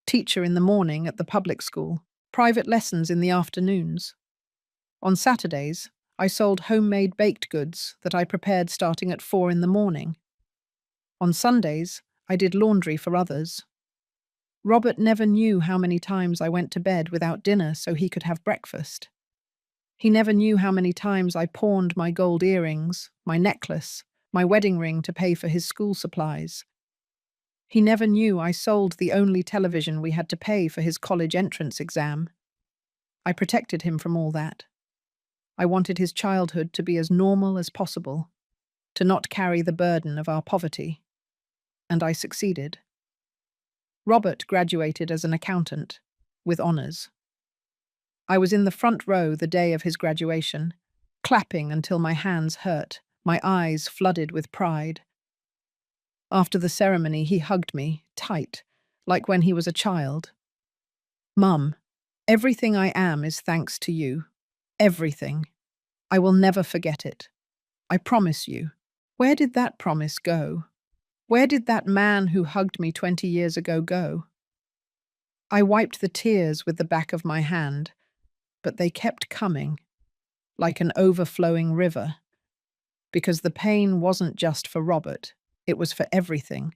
Teacher in the morning at the public school, private lessons in the afternoons. On Saturdays, I sold homemade baked goods that I prepared starting at 4 in the morning. On Sundays, I did laundry for others. Robert never knew how many times I went to bed without dinner so he could have breakfast. He never knew how many times I pawned my gold earrings, my necklace, my wedding ring to pay for his school supplies. He never knew I sold the only television we had to pay for his college entrance exam. I protected him from all that. I wanted his childhood to be as normal as possible, to not carry the burden of our poverty. And I succeeded. Robert graduated as an accountant, with honours. I was in the front row the day of his graduation, clapping until my hands hurt, my eyes flooded with pride. After the ceremony, he hugged me, tight, like when he was a child. "Mum, everything I am is thanks to you. Everything. I will never forget it. I promise you." Where did that promise go? Where did that man who hugged me 20 years ago go? I wiped the tears with the back of my hand, but they kept coming, like an overflowing river, because the pain wasn't just for Robert, it was for everything,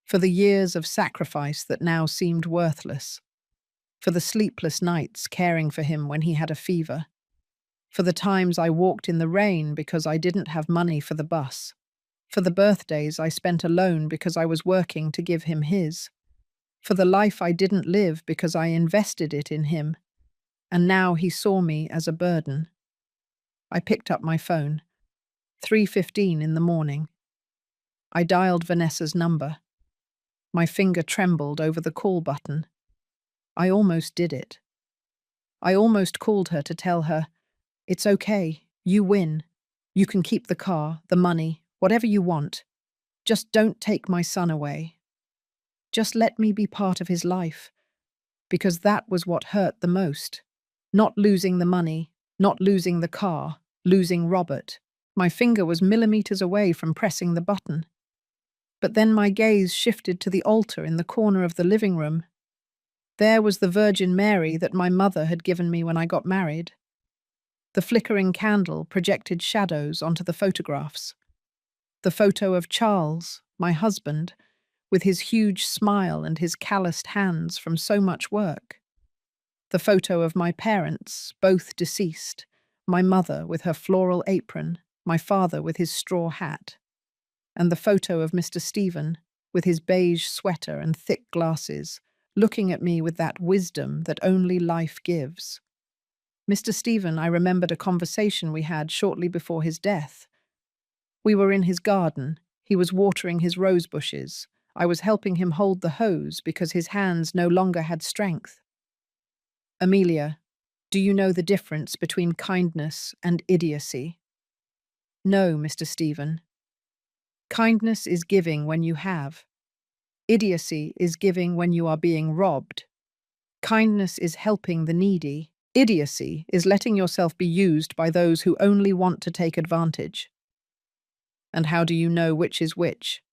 for the years of sacrifice that now seemed worthless, for the sleepless nights caring for him when he had a fever, for the times I walked in the rain because I didn't have money for the bus, for the birthdays I spent alone because I was working to give him his, for the life I didn't live because I invested it in him, and now he saw me as a burden. I picked up my phone. 3:15 in the morning. I dialed Vanessa's number. My finger trembled over the call button. I almost did it. I almost called her to tell her, "It's okay, you win. You can keep the car, the money, whatever you want. Just don't take my son away. Just let me be part of his life." Because that was what hurt the most. Not losing the money, not losing the car, losing Robert. My finger was millimeters away from pressing the button. But then my gaze shifted to the altar in the corner of the living room. There was the Virgin Mary that my mother had given me when I got married. The flickering candle projected shadows onto the photographs. The photo of Charles, my husband, with his huge smile and his calloused hands from so much work. The photo of my parents, both deceased, my mother with her floral apron, my father with his straw hat, and the photo of Mr. Stephen with his beige sweater and thick glasses, looking at me with that wisdom that only life gives. Mr. Stephen, I remembered a conversation we had shortly before his death. We were in his garden. He was watering his rose bushes. I was helping him hold the hose because his hands no longer had strength. "Amelia, do you know the difference between kindness and idiocy?" "No, Mr. Stephen. Kindness is giving when you have. Idiocy is giving when you are being robbed. Kindness is helping the needy. Idiocy is letting yourself be used by those who only want to take advantage." "And how do you know which is which?"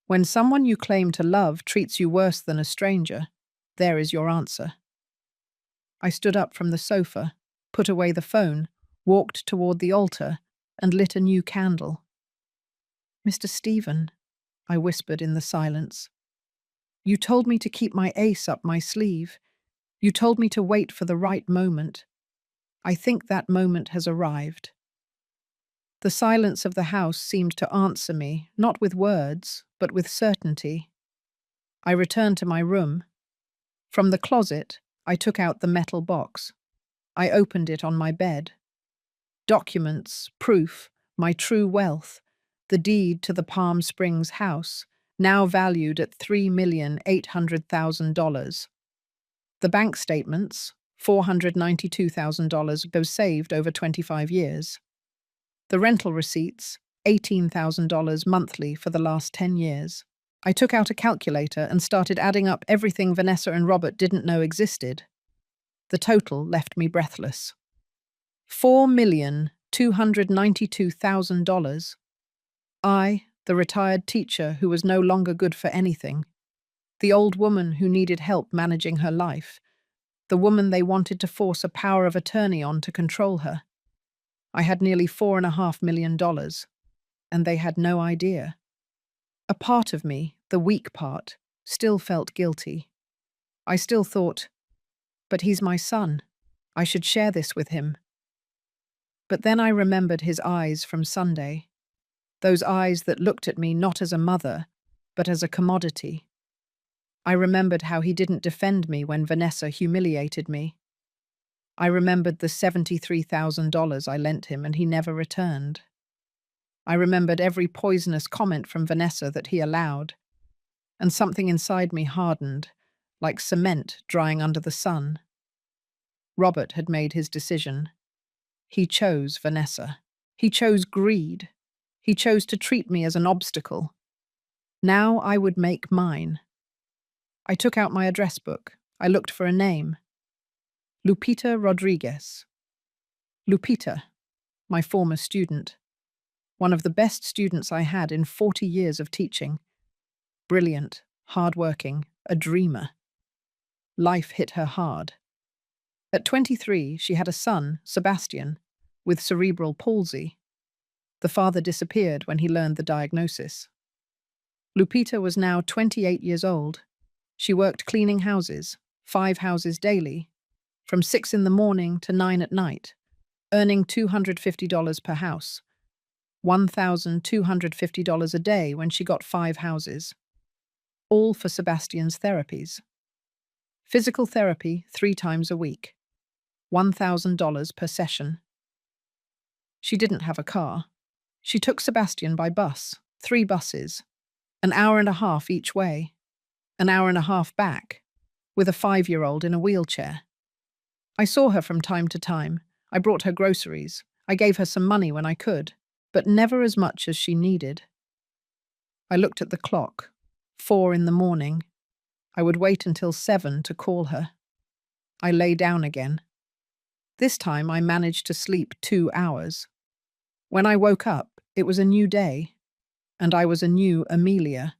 "When someone you claim to love treats you worse than a stranger, there is your answer." I stood up from the sofa, put away the phone, walked toward the altar, and lit a new candle. "Mr. Stephen," I whispered in the silence, "you told me to keep my ace up my sleeve. You told me to wait for the right moment. I think that moment has arrived." The silence of the house seemed to answer me, not with words, but with certainty. I returned to my room. From the closet, I took out the metal box. I opened it on my bed. Documents, proof, my true wealth, the deed to the Palm Springs house, now valued at $3,800,000. The bank statements, $492,000 saved over 25 years. The rental receipts, $18,000 monthly for the last 10 years. I took out a calculator and started adding up everything Vanessa and Robert didn't know existed. The total left me breathless. $4,292,000. I, the retired teacher who was no longer good for anything. The old woman who needed help managing her life. The woman they wanted to force a power of attorney on to control her. I had nearly $4.5 million, and they had no idea. A part of me, the weak part, still felt guilty. I still thought, but he's my son. I should share this with him. But then I remembered his eyes from Sunday. Those eyes that looked at me not as a mother, but as a commodity. I remembered how he didn't defend me when Vanessa humiliated me. I remembered the $73,000 I lent him and he never returned. I remembered every poisonous comment from Vanessa that he allowed, and something inside me hardened, like cement drying under the sun. Robert had made his decision. He chose Vanessa. He chose greed. He chose to treat me as an obstacle. Now I would make mine. I took out my address book. I looked for a name. Lupita Rodriguez. Lupita, my former student. One of the best students I had in 40 years of teaching. Brilliant, hardworking, a dreamer. Life hit her hard. At 23, she had a son, Sebastian, with cerebral palsy. The father disappeared when he learned the diagnosis. Lupita was now 28 years old. She worked cleaning houses, 5 houses daily, from 6 in the morning to 9 at night, earning $250 per house, $1,250 a day when she got 5 houses, all for Sebastian's therapies. Physical therapy 3 times a week, $1,000 per session. She didn't have a car. She took Sebastian by bus, 3 buses, an hour and a half each way, an hour and a half back, with a 5-year-old in a wheelchair. I saw her from time to time. I brought her groceries. I gave her some money when I could, but never as much as she needed. I looked at the clock. 4 in the morning. I would wait until 7 to call her. I lay down again. This time I managed to sleep 2 hours. When I woke up, it was a new day, and I was a new Amelia,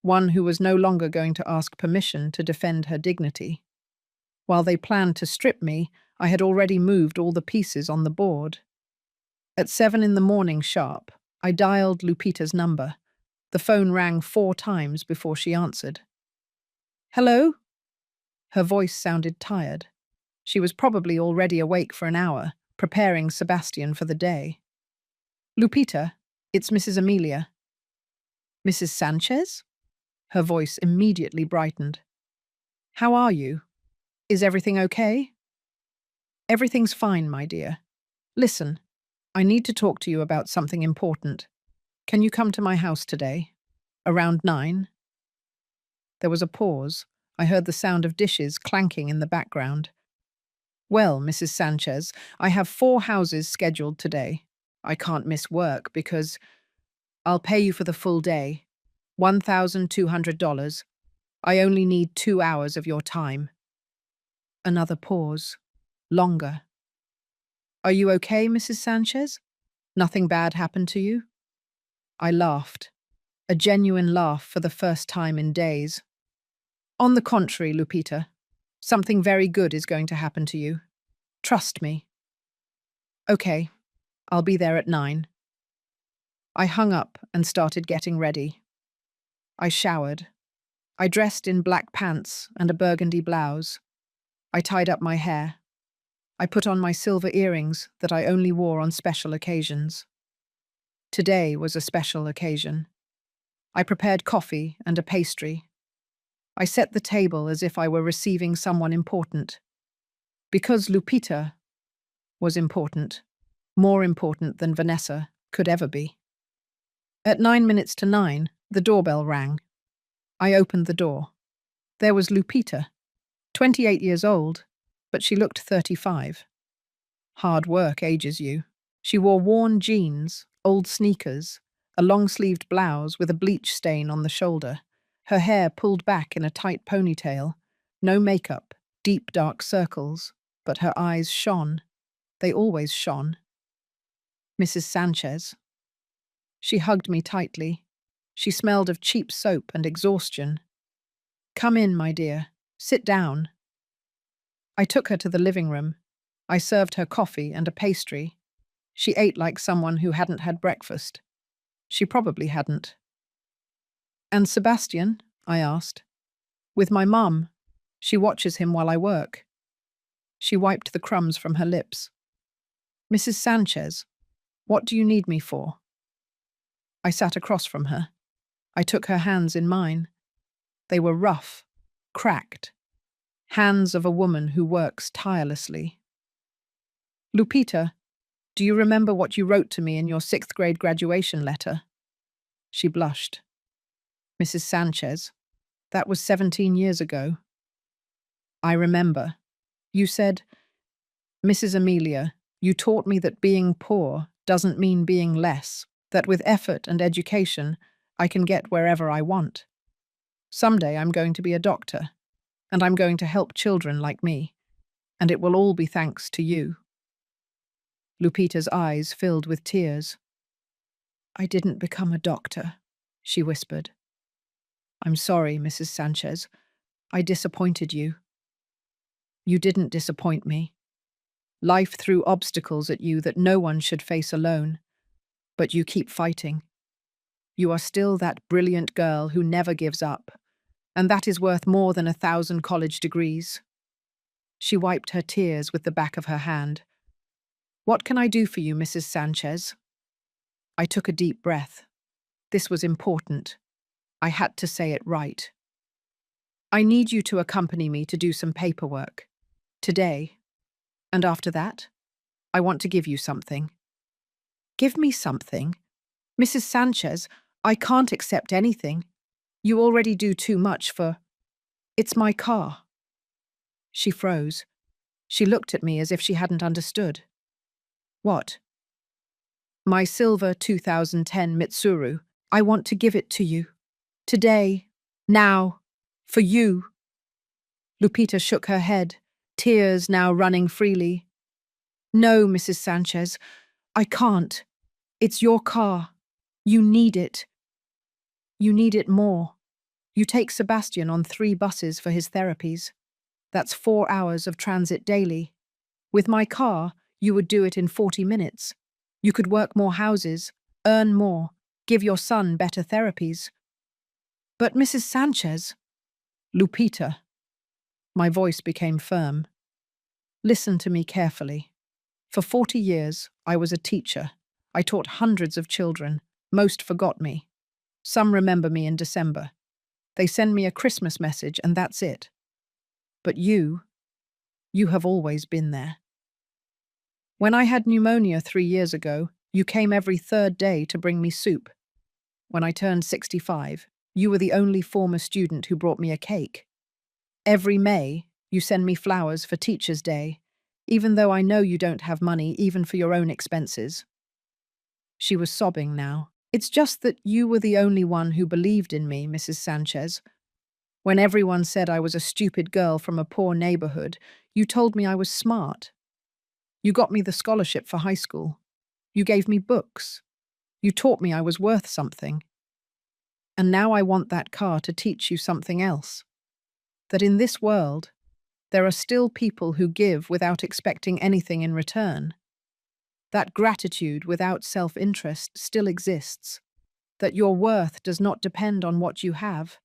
one who was no longer going to ask permission to defend her dignity. While they planned to strip me, I had already moved all the pieces on the board. At 7 in the morning sharp, I dialed Lupita's number. The phone rang 4 times before she answered. "Hello?" Her voice sounded tired. She was probably already awake for an hour, preparing Sebastian for the day. "Lupita, it's Mrs. Amelia." "Mrs. Sanchez?" Her voice immediately brightened. "How are you? Is everything okay?" "Everything's fine, my dear. Listen, I need to talk to you about something important. Can you come to my house today? Around 9? There was a pause. I heard the sound of dishes clanking in the background. "Well, Mrs. Sanchez, I have 4 houses scheduled today. I can't miss work because I'll pay you for the full day. $1,200. I only need 2 hours of your time." Another pause. Longer. "Are you okay, Mrs. Sanchez? Nothing bad happened to you?" I laughed. A genuine laugh for the first time in days. "On the contrary, Lupita, something very good is going to happen to you. Trust me." "Okay, I'll be there at 9. I hung up and started getting ready. I showered. I dressed in black pants and a burgundy blouse. I tied up my hair. I put on my silver earrings that I only wore on special occasions. Today was a special occasion. I prepared coffee and a pastry. I set the table as if I were receiving someone important. Because Lupita was important, more important than Vanessa could ever be. At 9 minutes to 9, the doorbell rang. I opened the door. There was Lupita, 28 years old, but she looked 35. Hard work ages you. She wore worn jeans, old sneakers, a long-sleeved blouse with a bleach stain on the shoulder, her hair pulled back in a tight ponytail, no makeup, deep dark circles, but her eyes shone. They always shone. "Mrs. Sanchez." She hugged me tightly. She smelled of cheap soap and exhaustion. "Come in, my dear. Sit down." I took her to the living room. I served her coffee and a pastry. She ate like someone who hadn't had breakfast. She probably hadn't. "And Sebastian?" I asked. "With my mum. She watches him while I work." She wiped the crumbs from her lips. "Mrs. Sanchez, what do you need me for?" I sat across from her. I took her hands in mine. They were rough, cracked. Hands of a woman who works tirelessly. "Lupita, do you remember what you wrote to me in your 6th grade graduation letter?" She blushed. "Mrs. Sanchez, that was 17 years ago." "I remember. You said, 'Mrs. Amelia, you taught me that being poor doesn't mean being less. that with effort and education, I can get wherever I want. Someday I'm going to be a doctor, and I'm going to help children like me, and it will all be thanks to you." Lupita's eyes filled with tears. "I didn't become a doctor," she whispered. "I'm sorry, Mrs. Sanchez. I disappointed you." "You didn't disappoint me. Life threw obstacles at you that no one should face alone. But you keep fighting. You are still that brilliant girl who never gives up, and that is worth more than 1,000 college degrees." She wiped her tears with the back of her hand. "What can I do for you, Mrs. Sanchez?" I took a deep breath. This was important. I had to say it right. "I need you to accompany me to do some paperwork. Today. And after that, I want to give you something." "Give me something? Mrs. Sanchez, I can't accept anything. You already do too much for—" "It's my car." She froze. She looked at me as if she hadn't understood. "What?" "My silver 2010 Mitsuru. I want to give it to you. Today. Now. For you." Lupita shook her head, tears now running freely. "No, Mrs. Sanchez, I can't. It's your car. You need it. You need it more. You take Sebastian on 3 buses for his therapies. That's 4 hours of transit daily. With my car, you would do it in 40 minutes. You could work more houses, earn more, give your son better therapies." "But Mrs. Sanchez—" "Lupita." My voice became firm. "Listen to me carefully. For 40 years, I was a teacher. I taught hundreds of children. Most forgot me. Some remember me in December. They send me a Christmas message and that's it. But you have always been there. When I had pneumonia 3 years ago, you came every 3rd day to bring me soup. When I turned 65, you were the only former student who brought me a cake. Every May, you send me flowers for Teacher's Day, even though I know you don't have money even for your own expenses." She was sobbing now. "It's just that you were the only one who believed in me, Mrs. Sanchez. When everyone said I was a stupid girl from a poor neighborhood, you told me I was smart. You got me the scholarship for high school. You gave me books. You taught me I was worth something. And now I want that car to teach you something else. That in this world, there are still people who give without expecting anything in return. That gratitude without self-interest still exists. That your worth does not depend on what you have,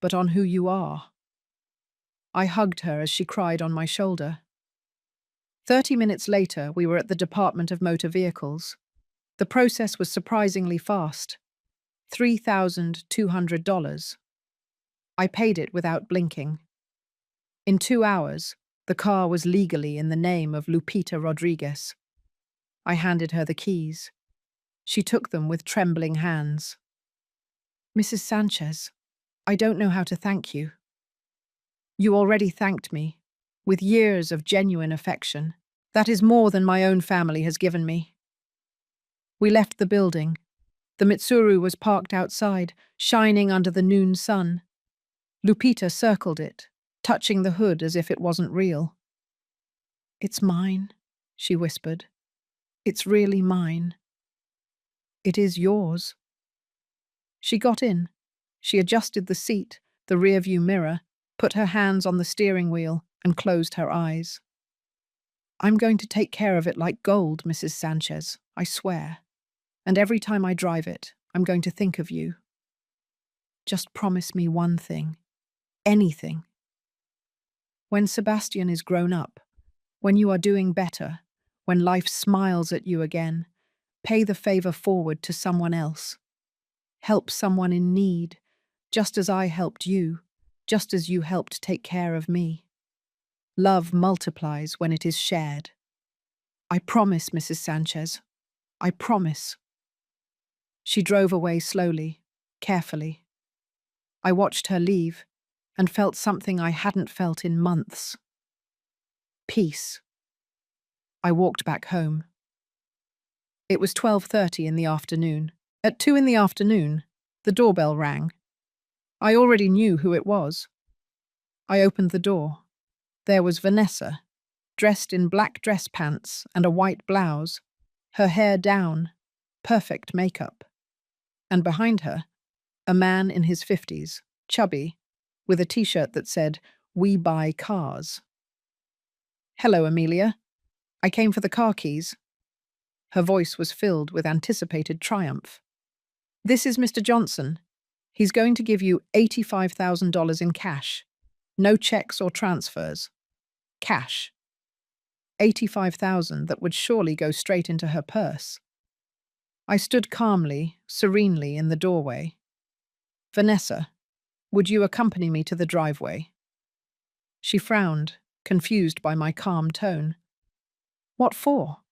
but on who you are." I hugged her as she cried on my shoulder. 30 minutes later, we were at the Department of Motor Vehicles. The process was surprisingly fast. $3,200. I paid it without blinking. In 2 hours, the car was legally in the name of Lupita Rodriguez. I handed her the keys. She took them with trembling hands. "Mrs. Sanchez, I don't know how to thank you. You already thanked me, with years of genuine affection. That is more than my own family has given me." We left the building. The Mitsuru was parked outside, shining under the noon sun. Lupita circled it, touching the hood as if it wasn't real. "It's mine," she whispered. "It's really mine." "It is yours." She got in. She adjusted the seat, the rearview mirror, put her hands on the steering wheel, and closed her eyes. "I'm going to take care of it like gold, Mrs. Sanchez, I swear. And every time I drive it, I'm going to think of you. Just promise me one thing. Anything. When Sebastian is grown up, when you are doing better, when life smiles at you again, pay the favor forward to someone else. Help someone in need, just as I helped you, just as you helped take care of me. Love multiplies when it is shared. I promise, Mrs. Sanchez. I promise." She drove away slowly, carefully. I watched her leave and felt something I hadn't felt in months. Peace. I walked back home. It was 12:30 in the afternoon. At 2 in the afternoon, the doorbell rang. I already knew who it was. I opened the door. There was Vanessa, dressed in black dress pants and a white blouse, her hair down, perfect makeup. And behind her, a man in his 50s, chubby, with a t-shirt that said, "We buy cars." "Hello, Amelia. I came for the car keys." Her voice was filled with anticipated triumph. "This is Mr. Johnson. He's going to give you $85,000 in cash. No checks or transfers. Cash. 85,000 that would surely go straight into her purse. I stood calmly, serenely in the doorway. "Vanessa, would you accompany me to the driveway?" She frowned, confused by my calm tone. "What for?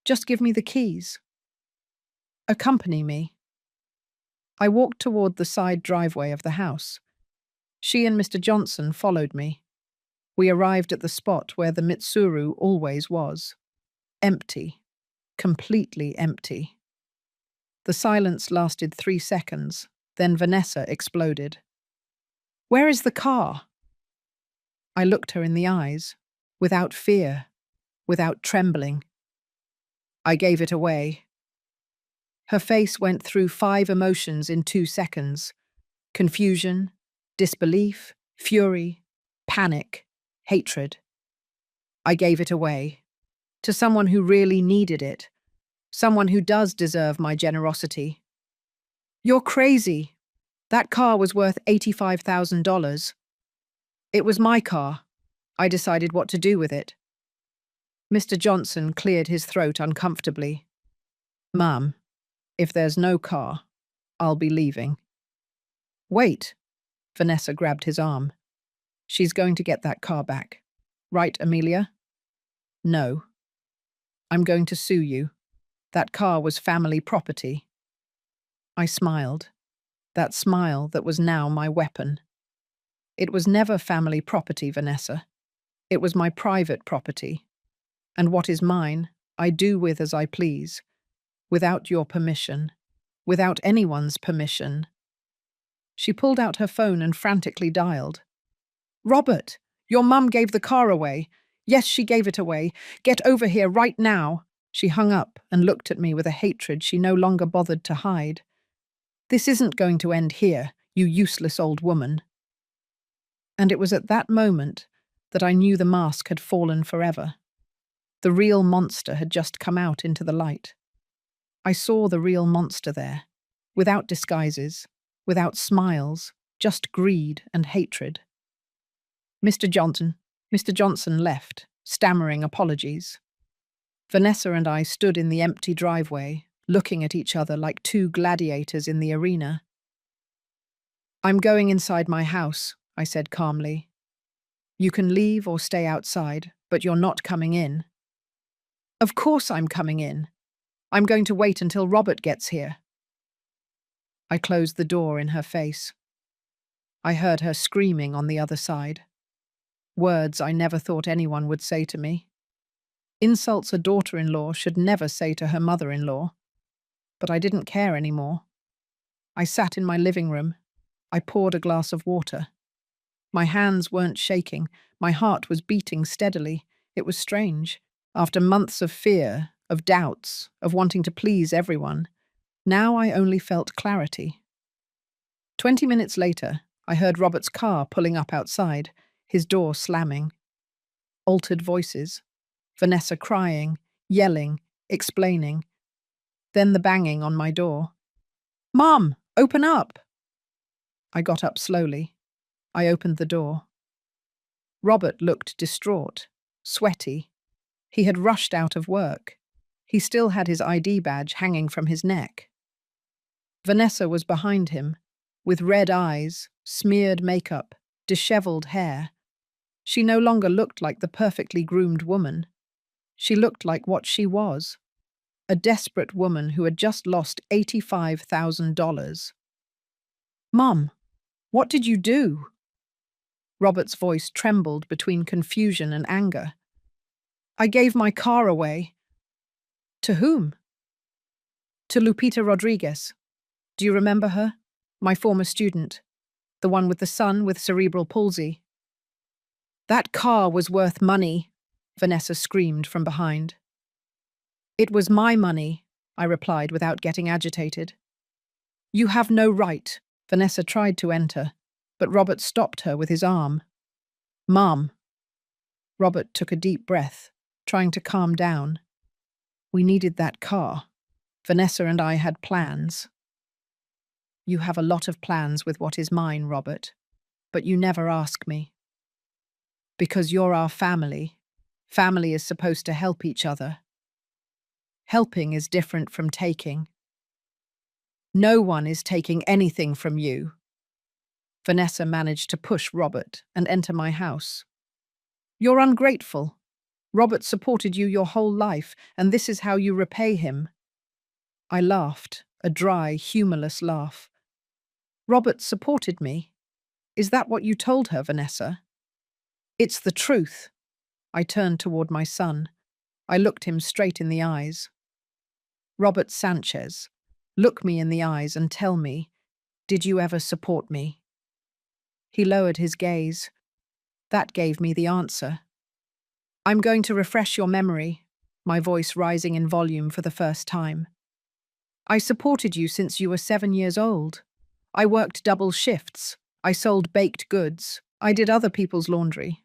Just give me the keys." "Accompany me." I walked toward the side driveway of the house. She and Mr. Johnson followed me. We arrived at the spot where the Mitsuru always was. Empty. Completely empty. The silence lasted 3 seconds, then Vanessa exploded. "Where is the car?" I looked her in the eyes, without fear, without trembling. "I gave it away." Her face went through 5 emotions in 2 seconds. Confusion, disbelief, fury, panic, hatred. "I gave it away. To someone who really needed it. Someone who does deserve my generosity." "You're crazy. That car was worth $85,000. It was my car. I decided what to do with it." Mr. Johnson cleared his throat uncomfortably. "Ma'am, if there's no car, I'll be leaving." "Wait." Vanessa grabbed his arm. "She's going to get that car back. Right, Amelia?" "No. I'm going to sue you. That car was family property." I smiled. That smile that was now my weapon. "It was never family property, Vanessa. It was my private property. And what is mine, I do with as I please. Without your permission. Without anyone's permission." She pulled out her phone and frantically dialed. "Robert, your mum gave the car away. Yes, she gave it away. Get over here right now." She hung up and looked at me with a hatred she no longer bothered to hide. "This isn't going to end here, you useless old woman." And it was at that moment that I knew the mask had fallen forever. The real monster had just come out into the light. I saw the real monster there, without disguises, without smiles, just greed and hatred. Mr. Johnson left, stammering apologies. Vanessa and I stood in the empty driveway, looking at each other like 2 gladiators in the arena. "I'm going inside my house," I said calmly. "You can leave or stay outside, but you're not coming in." "Of course I'm coming in. I'm going to wait until Robert gets here." I closed the door in her face. I heard her screaming on the other side. Words I never thought anyone would say to me. Insults a daughter-in-law should never say to her mother-in-law. But I didn't care anymore. I sat in my living room. I poured a glass of water. My hands weren't shaking. My heart was beating steadily. It was strange. After months of fear, of doubts, of wanting to please everyone, now I only felt clarity. 20 minutes later, I heard Robert's car pulling up outside, his door slamming. Altered voices. Vanessa crying, yelling, explaining. Then the banging on my door. "Mom, open up!" I got up slowly. I opened the door. Robert looked distraught, sweaty. He had rushed out of work. He still had his ID badge hanging from his neck. Vanessa was behind him, with red eyes, smeared makeup, disheveled hair. She no longer looked like the perfectly groomed woman. She looked like what she was, a desperate woman who had just lost $85,000. "Mom, what did you do?" Robert's voice trembled between confusion and anger. "I gave my car away." "To whom?" To Lupita Rodriguez. Do you remember her? My former student. The one with the son with cerebral palsy. That car was worth money, Vanessa screamed from behind. It was my money, I replied without getting agitated. You have no right. Vanessa tried to enter, but Robert stopped her with his arm. Mom. Robert took a deep breath, trying to calm down. We needed that car. Vanessa and I had plans. You have a lot of plans with what is mine, Robert, but you never ask me. Because you're our family. Family is supposed to help each other. Helping is different from taking. No one is taking anything from you. Vanessa managed to push Robert and enter my house. You're ungrateful. Robert supported you your whole life, and this is how you repay him. I laughed, a dry, humorless laugh. Robert supported me. Is that what you told her, Vanessa? It's the truth. I turned toward my son. I looked him straight in the eyes. Robert Sanchez, look me in the eyes and tell me, did you ever support me? He lowered his gaze. That gave me the answer. I'm going to refresh your memory, my voice rising in volume for the first time. I supported you since you were 7 years old. I worked double shifts. I sold baked goods. I did other people's laundry.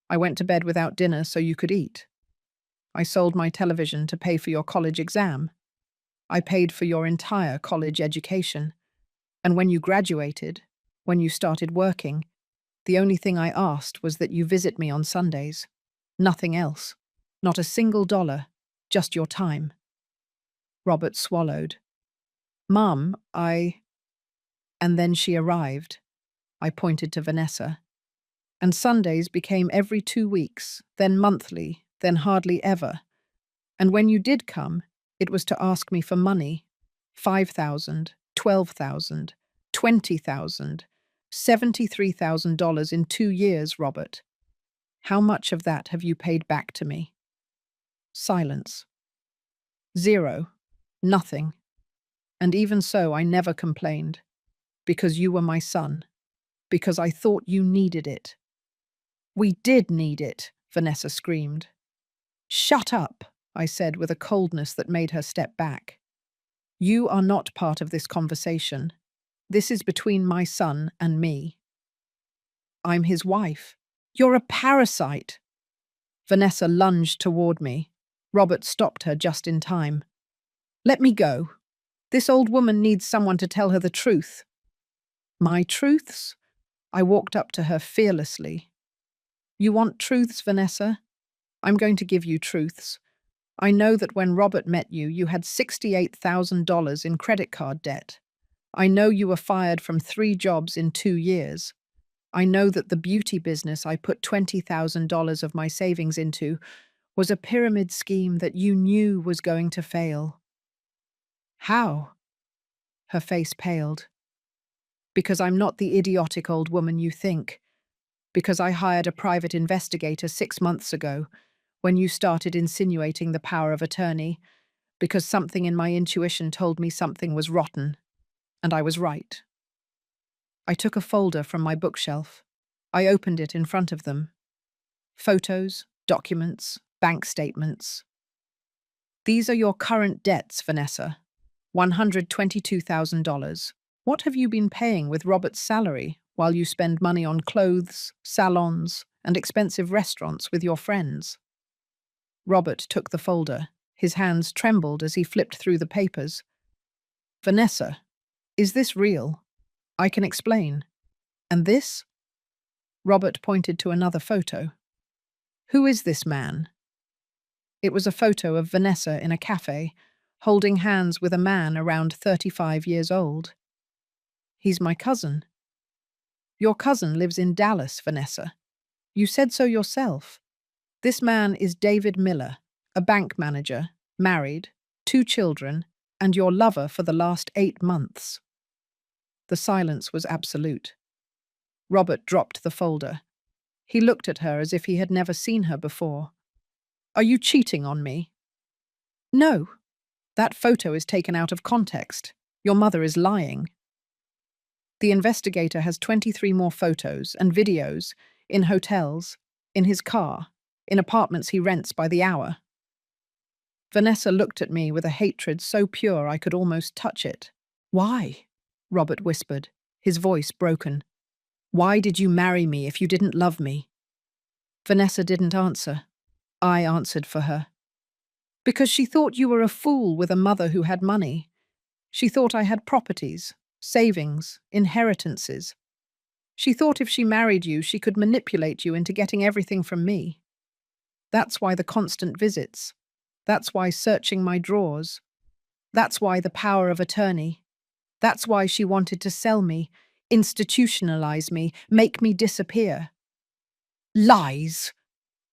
I went to bed without dinner so you could eat. I sold my television to pay for your college exam. I paid for your entire college education. And when you graduated, when you started working, the only thing I asked was that you visit me on Sundays. Nothing else. Not a single dollar. Just your time. Robert swallowed. Mum, And then she arrived. I pointed to Vanessa. And Sundays became every 2 weeks, then monthly, then hardly ever. And when you did come, it was to ask me for money. 5,000, 12,000, 20,000, $73,000 in 2 years, Robert. How much of that have you paid back to me? Silence. 0. Nothing. And even so, I never complained. Because you were my son. Because I thought you needed it. We did need it, Vanessa screamed. Shut up, I said with a coldness that made her step back. You are not part of this conversation. This is between my son and me. I'm his wife. You're a parasite. Vanessa lunged toward me. Robert stopped her just in time. Let me go. This old woman needs someone to tell her the truth. My truths? I walked up to her fearlessly. You want truths, Vanessa? I'm going to give you truths. I know that when Robert met you, you had $68,000 in credit card debt. I know you were fired from 3 jobs in 2 years. I know that the beauty business I put $20,000 of my savings into was a pyramid scheme that you knew was going to fail. How? Her face paled. Because I'm not the idiotic old woman you think. Because I hired a private investigator 6 months ago, when you started insinuating the power of attorney, because something in my intuition told me something was rotten, and I was right. I took a folder from my bookshelf. I opened it in front of them. Photos, documents, bank statements. These are your current debts, Vanessa. $122,000. What have you been paying with Robert's salary while you spend money on clothes, salons, and expensive restaurants with your friends? Robert took the folder. His hands trembled as he flipped through the papers. Vanessa, is this real? I can explain. And this? Robert pointed to another photo. Who is this man? It was a photo of Vanessa in a cafe, holding hands with a man around 35 years old. He's my cousin. Your cousin lives in Dallas, Vanessa. You said so yourself. This man is David Miller, a bank manager, married, 2 children, and your lover for the last 8 months. The silence was absolute. Robert dropped the folder. He looked at her as if he had never seen her before. Are you cheating on me? No. That photo is taken out of context. Your mother is lying. The investigator has 23 more photos and videos in hotels, in his car, in apartments he rents by the hour. Vanessa looked at me with a hatred so pure I could almost touch it. Why? Robert whispered, his voice broken. Why did you marry me if you didn't love me? Vanessa didn't answer. I answered for her. Because she thought you were a fool with a mother who had money. She thought I had properties, savings, inheritances. She thought if she married you, she could manipulate you into getting everything from me. That's why the constant visits. That's why searching my drawers. That's why the power of attorney. That's why she wanted to sell me, institutionalize me, make me disappear. Lies!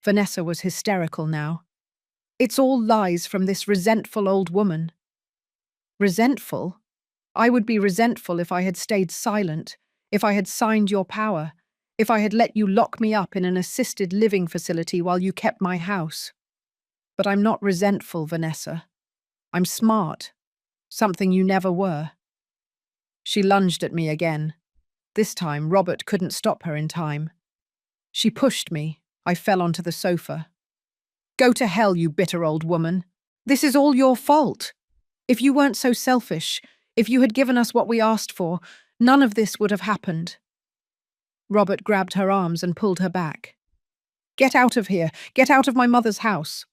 Vanessa was hysterical now. It's all lies from this resentful old woman. Resentful? I would be resentful if I had stayed silent, if I had signed your power, if I had let you lock me up in an assisted living facility while you kept my house. But I'm not resentful, Vanessa. I'm smart. Something you never were. She lunged at me again. This time, Robert couldn't stop her in time. She pushed me. I fell onto the sofa. Go to hell, you bitter old woman. This is all your fault. If you weren't so selfish, if you had given us what we asked for, none of this would have happened. Robert grabbed her arms and pulled her back. Get out of here. Get out of my mother's house.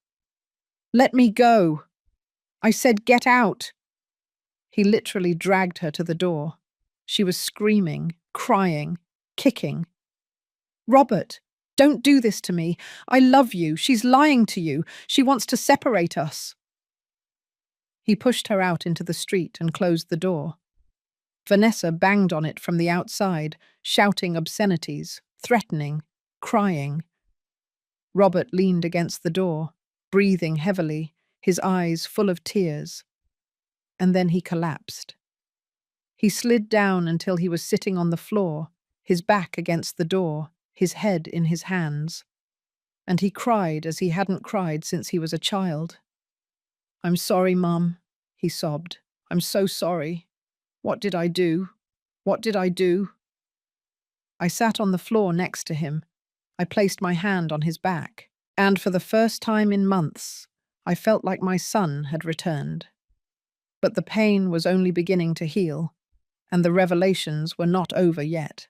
Let me go. I said get out. He literally dragged her to the door. She was screaming, crying, kicking. Robert, don't do this to me. I love you. She's lying to you. She wants to separate us. He pushed her out into the street and closed the door. Vanessa banged on it from the outside, shouting obscenities, threatening, crying. Robert leaned against the door, breathing heavily, his eyes full of tears. And then he collapsed. He slid down until he was sitting on the floor, his back against the door, his head in his hands. And he cried as he hadn't cried since he was a child. I'm sorry, Mum, he sobbed. I'm so sorry. What did I do? What did I do? I sat on the floor next to him. I placed my hand on his back, and for the first time in months, I felt like my son had returned. But the pain was only beginning to heal, and the revelations were not over yet.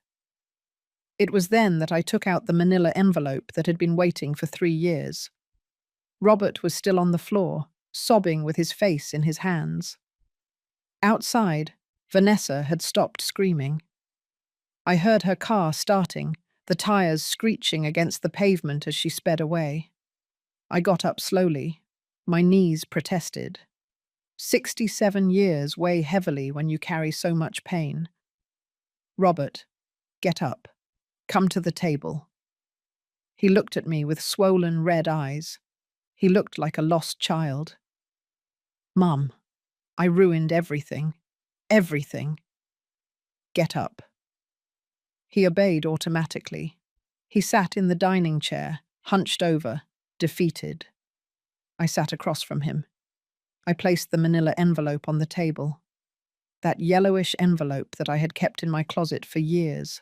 It was then that I took out the manila envelope that had been waiting for 3 years. Robert was still on the floor, sobbing with his face in his hands. Outside, Vanessa had stopped screaming. I heard her car starting, the tires screeching against the pavement as she sped away. I got up slowly. My knees protested. 67 years weigh heavily when you carry so much pain. Robert, get up. Come to the table. He looked at me with swollen red eyes. He looked like a lost child. Mum, I ruined everything. Everything. Get up. He obeyed automatically. He sat in the dining chair, hunched over, defeated. I sat across from him. I placed the manila envelope on the table. That yellowish envelope that I had kept in my closet for years.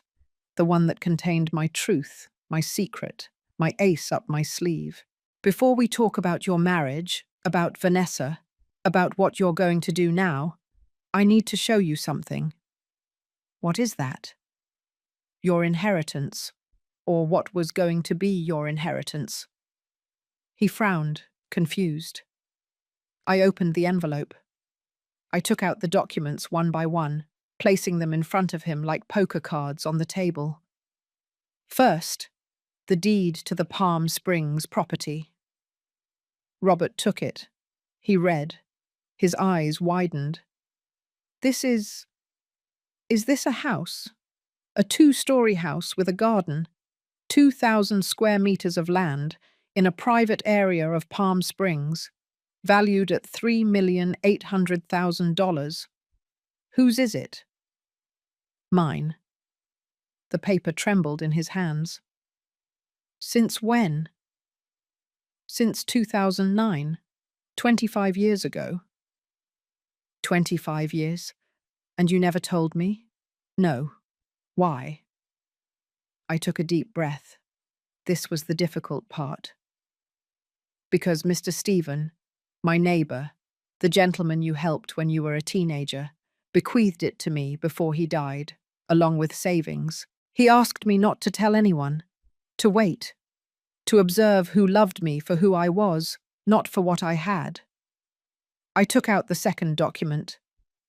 The one that contained my truth, my secret, my ace up my sleeve. Before we talk about your marriage, about Vanessa, about what you're going to do now, I need to show you something. What is that? Your inheritance, or what was going to be your inheritance. He frowned, confused. I opened the envelope. I took out the documents one by one, placing them in front of him like poker cards on the table. First, the deed to the Palm Springs property. Robert took it. He read. His eyes widened. Is this a house? A 2-story house with a garden, 2,000 square meters of land in a private area of Palm Springs, valued at $3,800,000. Whose is it? Mine. The paper trembled in his hands. Since when? Since 2009, 25 years ago. 25 years. And you never told me? No. Why? I took a deep breath. This was the difficult part. Because Mr. Stephen, my neighbor, the gentleman you helped when you were a teenager, bequeathed it to me before he died, along with savings. He asked me not to tell anyone, to wait, to observe who loved me for who I was, not for what I had. I took out the second document,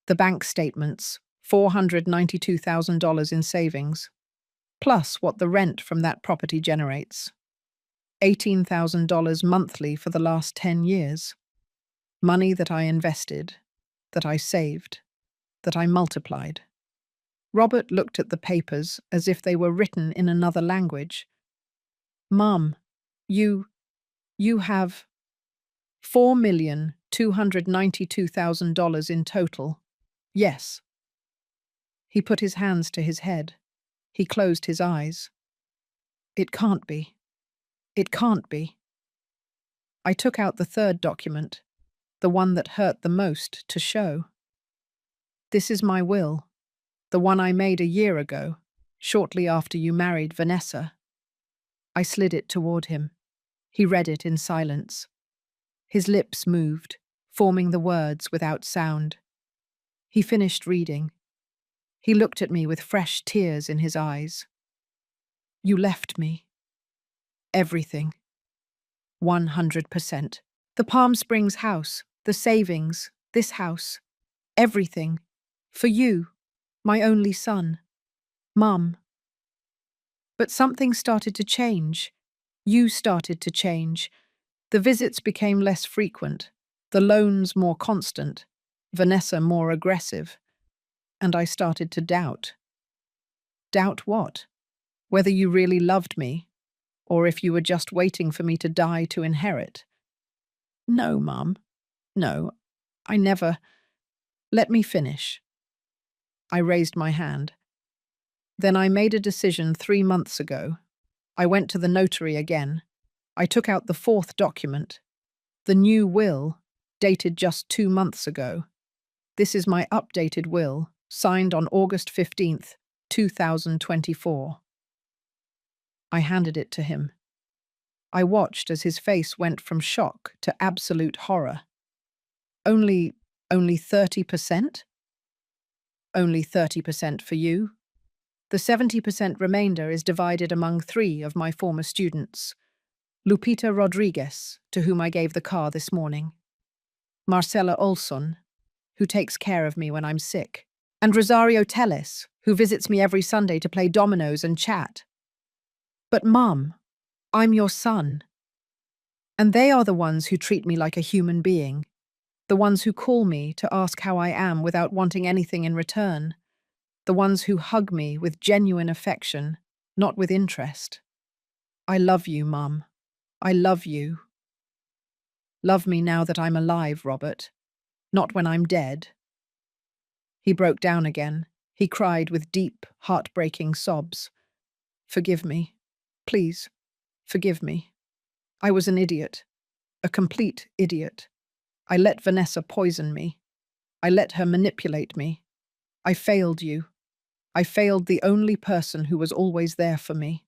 the bank statements, $492,000 in savings, plus what the rent from that property generates. $18,000 monthly for the last 10 years. Money that I invested, that I saved, that I multiplied. Robert looked at the papers as if they were written in another language. Mum, you have $4,292,000 in total. Yes. He put his hands to his head. He closed his eyes. It can't be. It can't be. I took out the third document, the one that hurt the most to show. This is my will, the one I made a year ago, shortly after you married Vanessa. I slid it toward him. He read it in silence. His lips moved, forming the words without sound. He finished reading. He looked at me with fresh tears in his eyes. You left me. Everything. 100%. The Palm Springs house, the savings, this house. Everything. For you, my only son. Mum. But something started to change. You started to change. The visits became less frequent, the loans more constant, Vanessa more aggressive. And I started to doubt. Doubt what? Whether you really loved me, or if you were just waiting for me to die to inherit. No, Mum. No, I never. Let me finish. I raised my hand. Then I made a decision 3 months ago. I went to the notary again. I took out the fourth document, the new will, dated just 2 months ago. This is my updated will, signed on August 15th, 2024. I handed it to him. I watched as his face went from shock to absolute horror. Only 30%? Only 30% for you. The 70% remainder is divided among 3 of my former students. Lupita Rodriguez, to whom I gave the car this morning. Marcela Olson, who takes care of me when I'm sick. And Rosario Telles, who visits me every Sunday to play dominoes and chat. But Mum, I'm your son. And they are the ones who treat me like a human being. The ones who call me to ask how I am without wanting anything in return. The ones who hug me with genuine affection, not with interest. I love you, Mum. I love you. Love me now that I'm alive, Robert. Not when I'm dead. He broke down again. He cried with deep, heartbreaking sobs. Forgive me. Please, forgive me. I was an idiot. A complete idiot. I let Vanessa poison me. I let her manipulate me. I failed you. I failed the only person who was always there for me.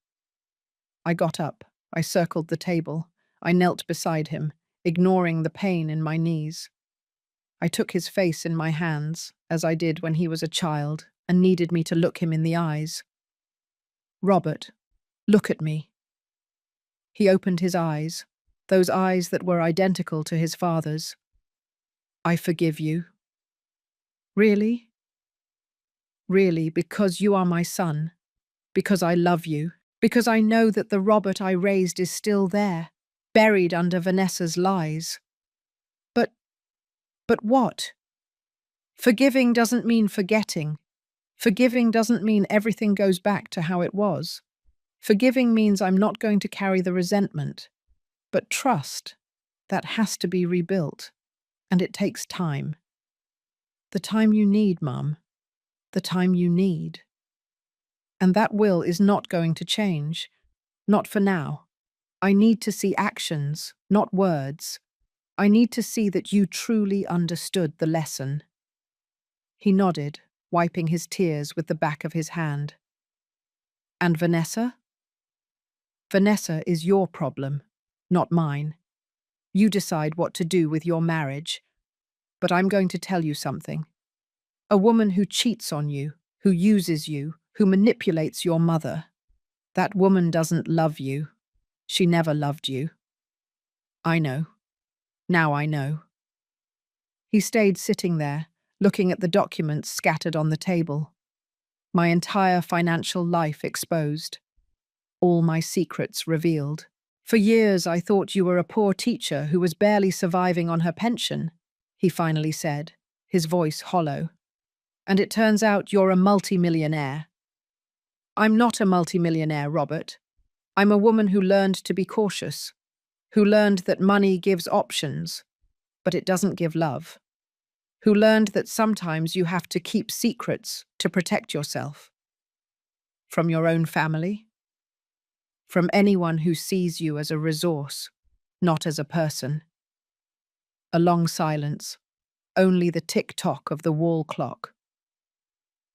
I got up. I circled the table. I knelt beside him, ignoring the pain in my knees. I took his face in my hands, as I did when he was a child, and needed me to look him in the eyes. Robert, look at me. He opened his eyes, those eyes that were identical to his father's. I forgive you. Really? Really, because you are my son, because I love you, because I know that the Robert I raised is still there, buried under Vanessa's lies. But what? Forgiving doesn't mean forgetting. Forgiving doesn't mean everything goes back to how it was. Forgiving means I'm not going to carry the resentment. But trust, that has to be rebuilt. And it takes time. The time you need, Mum. The time you need. And that will is not going to change. Not for now. I need to see actions, not words. I need to see that you truly understood the lesson. He nodded, wiping his tears with the back of his hand. And Vanessa? Vanessa is your problem, not mine. You decide what to do with your marriage. But I'm going to tell you something. A woman who cheats on you, who uses you, who manipulates your mother, that woman doesn't love you. She never loved you. I know. Now I know. He stayed sitting there, looking at the documents scattered on the table. My entire financial life exposed. All my secrets revealed. For years I thought you were a poor teacher who was barely surviving on her pension, he finally said, his voice hollow. And it turns out you're a multimillionaire. I'm not a multimillionaire, Robert. I'm a woman who learned to be cautious, who learned that money gives options, but it doesn't give love, who learned that sometimes you have to keep secrets to protect yourself. From your own family, from anyone who sees you as a resource, not as a person. A long silence, only the tick-tock of the wall clock.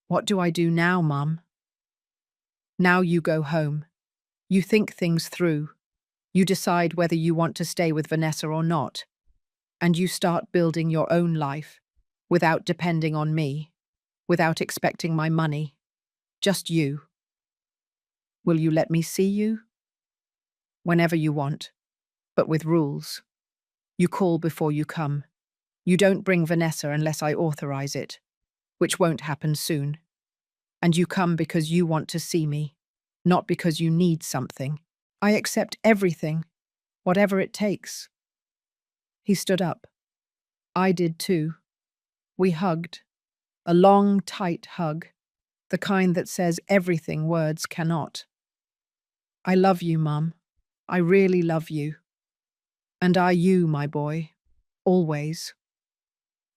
What do I do now, Mum? Now you go home. You think things through. You decide whether you want to stay with Vanessa or not. And you start building your own life, without depending on me, without expecting my money. Just you. Will you let me see you? Whenever you want, but with rules. You call before you come. You don't bring Vanessa unless I authorize it, which won't happen soon. And you come because you want to see me, not because you need something. I accept everything, whatever it takes. He stood up. I did too. We hugged. A long, tight hug, the kind that says everything words cannot. I love you, Mum. I really love you. And are you, my boy? Always.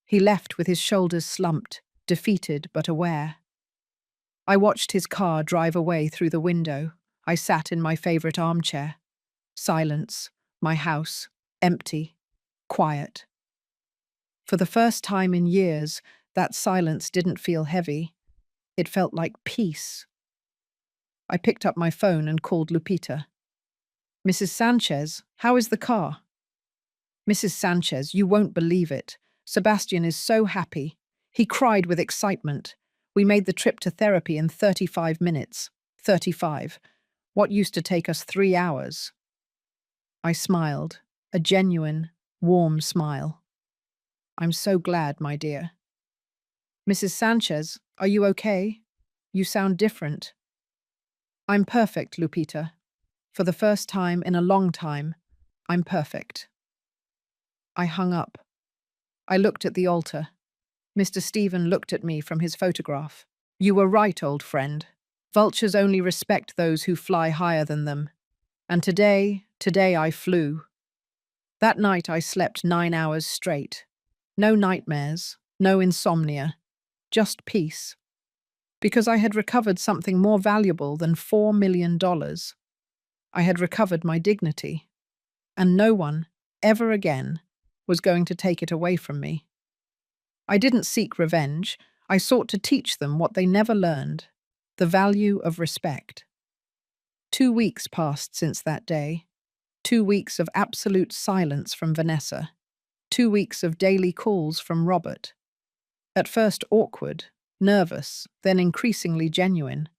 He left with his shoulders slumped, defeated but aware. I watched his car drive away through the window. I sat in my favorite armchair. Silence, my house, empty, quiet. For the first time in years, that silence didn't feel heavy. It felt like peace. I picked up my phone and called Lupita. Mrs. Sanchez, how is the car? Mrs. Sanchez, you won't believe it. Sebastian is so happy. He cried with excitement. We made the trip to therapy in 35 minutes. 35. What used to take us 3 hours? I smiled, a genuine, warm smile. I'm so glad, my dear. Mrs. Sanchez, are you okay? You sound different. I'm perfect, Lupita. For the first time in a long time, I'm perfect. I hung up. I looked at the altar. Mr. Stephen looked at me from his photograph. You were right, old friend. Vultures only respect those who fly higher than them. And today I flew. That night I slept 9 hours straight. No nightmares, no insomnia, just peace. Because I had recovered something more valuable than $4 million. I had recovered my dignity. And no one, ever again, was going to take it away from me. I didn't seek revenge. I sought to teach them what they never learned, the value of respect. 2 weeks passed since that day. 2 weeks of absolute silence from Vanessa. 2 weeks of daily calls from Robert. At first awkward, nervous, then increasingly genuine.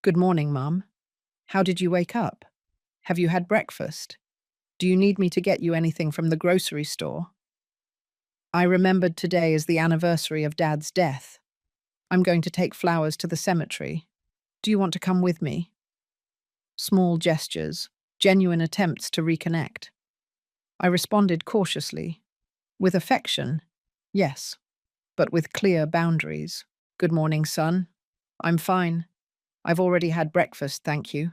Good morning, Mum. How did you wake up? Have you had breakfast? Do you need me to get you anything from the grocery store? I remembered today as the anniversary of Dad's death. I'm going to take flowers to the cemetery. Do you want to come with me? Small gestures, genuine attempts to reconnect. I responded cautiously. With affection, yes, but with clear boundaries. Good morning, son. I'm fine. I've already had breakfast, thank you.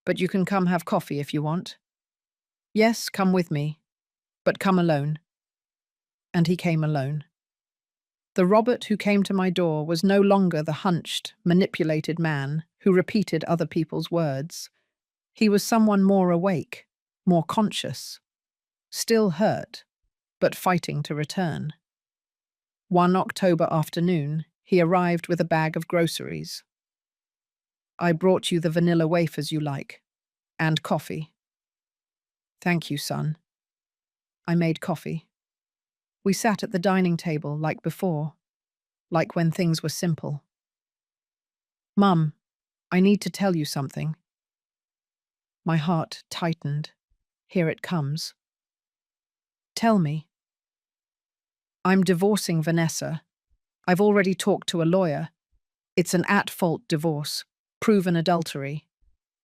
But you can come have coffee if you want. Yes, come with me, but come alone. And he came alone. The Robert who came to my door was no longer the hunched, manipulated man who repeated other people's words. He was someone more awake, more conscious, still hurt, but fighting to return. One October afternoon, he arrived with a bag of groceries. I brought you the vanilla wafers you like, and coffee. Thank you, son. I made coffee. We sat at the dining table like before, like when things were simple. Mum, I need to tell you something. My heart tightened. Here it comes. Tell me. I'm divorcing Vanessa. I've already talked to a lawyer. It's an at-fault divorce, proven adultery.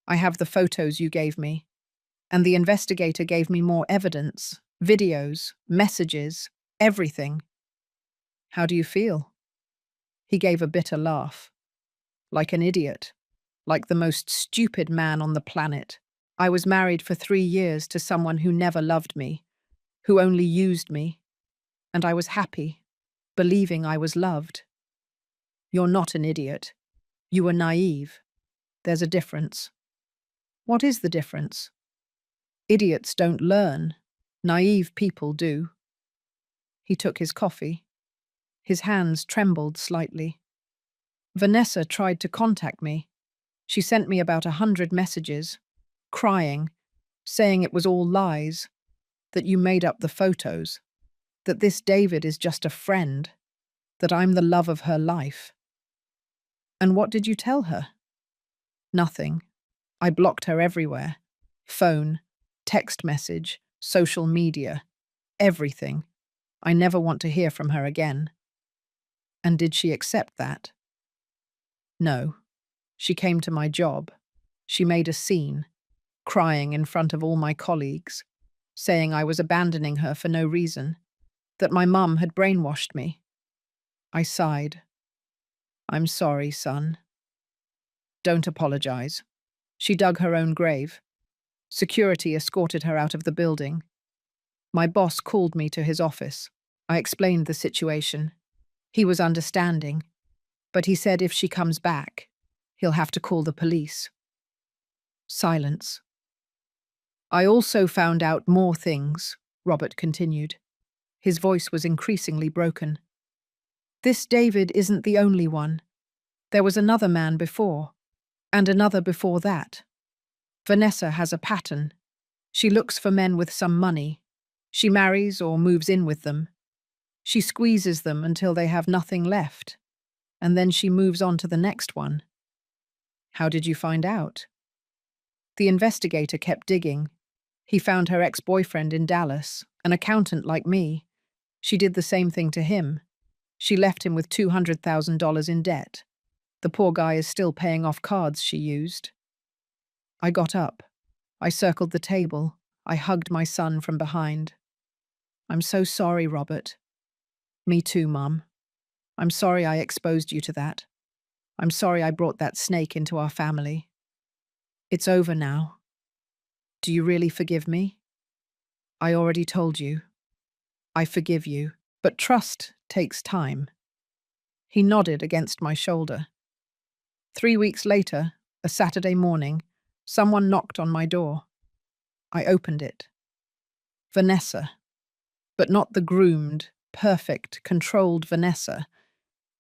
I have the photos you gave me, and the investigator gave me more evidence, videos, messages, everything. How do you feel? He gave a bitter laugh. Like an idiot. Like the most stupid man on the planet. I was married for 3 years to someone who never loved me, who only used me, and I was happy, believing I was loved. You're not an idiot. You were naive. There's a difference. What is the difference? Idiots don't learn. Naive people do. He took his coffee. His hands trembled slightly. Vanessa tried to contact me. She sent me about 100 messages, crying, saying it was all lies, that you made up the photos, that this David is just a friend, that I'm the love of her life. And what did you tell her? Nothing. I blocked her everywhere. Phone, text message, social media, everything. I never want to hear from her again. And did she accept that? No. She came to my job. She made a scene, crying in front of all my colleagues, saying I was abandoning her for no reason, that my mum had brainwashed me. I sighed. I'm sorry, son. Don't apologize. She dug her own grave. Security escorted her out of the building. My boss called me to his office. I explained the situation. He was understanding, but he said if she comes back, he'll have to call the police. Silence. I also found out more things, Robert continued. His voice was increasingly broken. This David isn't the only one. There was another man before, and another before that. Vanessa has a pattern. She looks for men with some money. She marries or moves in with them. She squeezes them until they have nothing left, and then she moves on to the next one. How did you find out? The investigator kept digging. He found her ex-boyfriend in Dallas, an accountant like me. She did the same thing to him. She left him with $200,000 in debt. The poor guy is still paying off cards she used. I got up. I circled the table. I hugged my son from behind. I'm so sorry, Robert. Me too, Mum. I'm sorry I exposed you to that. I'm sorry I brought that snake into our family. It's over now. Do you really forgive me? I already told you. I forgive you, but trust takes time. He nodded against my shoulder. 3 weeks later, a Saturday morning, someone knocked on my door. I opened it. Vanessa. But not the groomed, perfect, controlled Vanessa.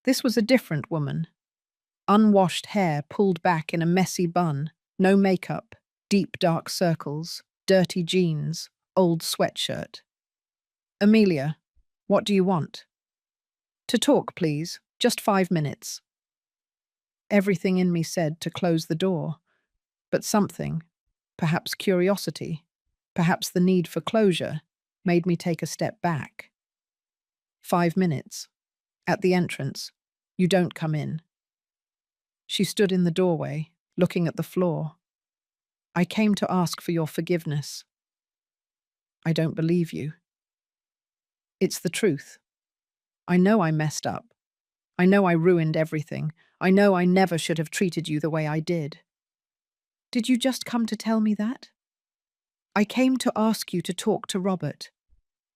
This was a different woman. Unwashed hair pulled back in a messy bun, no makeup, deep dark circles, dirty jeans, old sweatshirt. Amelia, what do you want? To talk, please. Just 5 minutes. Everything in me said to close the door, but something, perhaps curiosity, perhaps the need for closure, made me take a step back. 5 minutes. At the entrance. You don't come in. She stood in the doorway, looking at the floor. I came to ask for your forgiveness. I don't believe you. It's the truth. I know I messed up. I know I ruined everything. I know I never should have treated you the way I did. Did you just come to tell me that? I came to ask you to talk to Robert,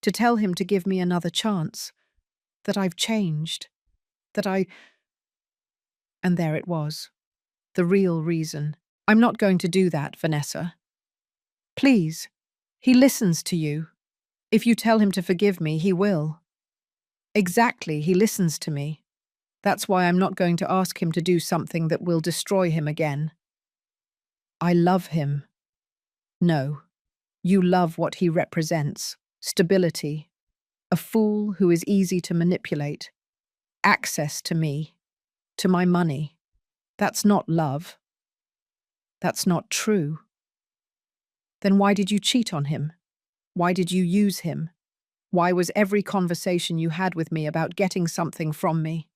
to tell him to give me another chance, that I've changed, that I... And there it was, the real reason. I'm not going to do that, Vanessa. Please, he listens to you. If you tell him to forgive me, he will. Exactly, he listens to me. That's why I'm not going to ask him to do something that will destroy him again. I love him. No, you love what he represents. Stability. A fool who is easy to manipulate. Access to me. To my money. That's not love. That's not true. Then why did you cheat on him? Why did you use him? Why was every conversation you had with me about getting something from me?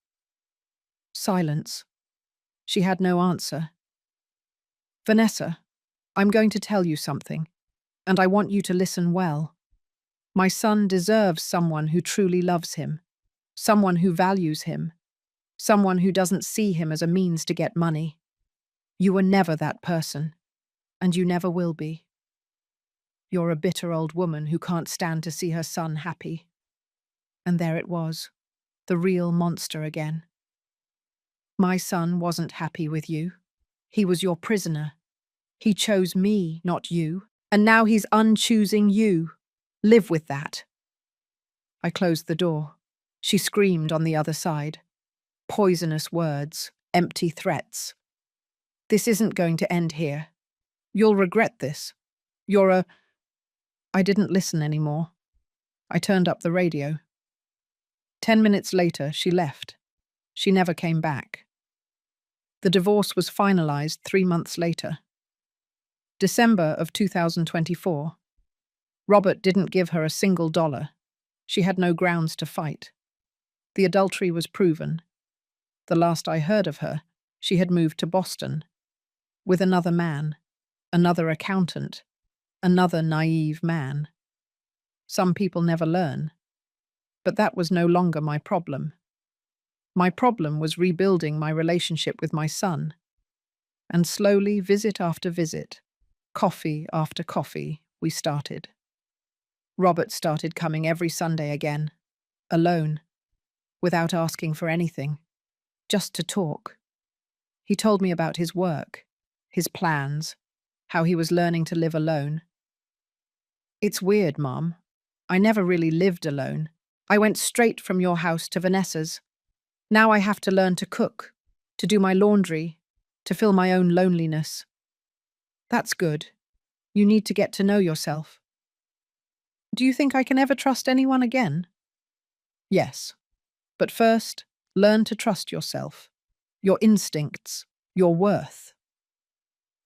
Silence. She had no answer. Vanessa, I'm going to tell you something, and I want you to listen well. My son deserves someone who truly loves him, someone who values him, someone who doesn't see him as a means to get money. You were never that person, and you never will be. You're a bitter old woman who can't stand to see her son happy. And there it was, the real monster again. My son wasn't happy with you. He was your prisoner. He chose me, not you, and now he's unchoosing you. Live with that. I closed the door. She screamed on the other side. Poisonous words, empty threats. This isn't going to end here. You'll regret this. You're a... I didn't listen anymore. I turned up the radio. 10 minutes later, she left. She never came back. The divorce was finalized 3 months later. December of 2024. Robert didn't give her a single dollar. She had no grounds to fight. The adultery was proven. The last I heard of her, she had moved to Boston. With another man, another accountant, another naive man. Some people never learn. But that was no longer my problem. My problem was rebuilding my relationship with my son. And slowly, visit after visit, coffee after coffee, we started. Robert started coming every Sunday again, alone, without asking for anything, just to talk. He told me about his work, his plans, how he was learning to live alone. It's weird, Mom. I never really lived alone. I went straight from your house to Vanessa's. Now I have to learn to cook, to do my laundry, to fill my own loneliness. That's good. You need to get to know yourself. Do you think I can ever trust anyone again? Yes. But first, learn to trust yourself, your instincts, your worth.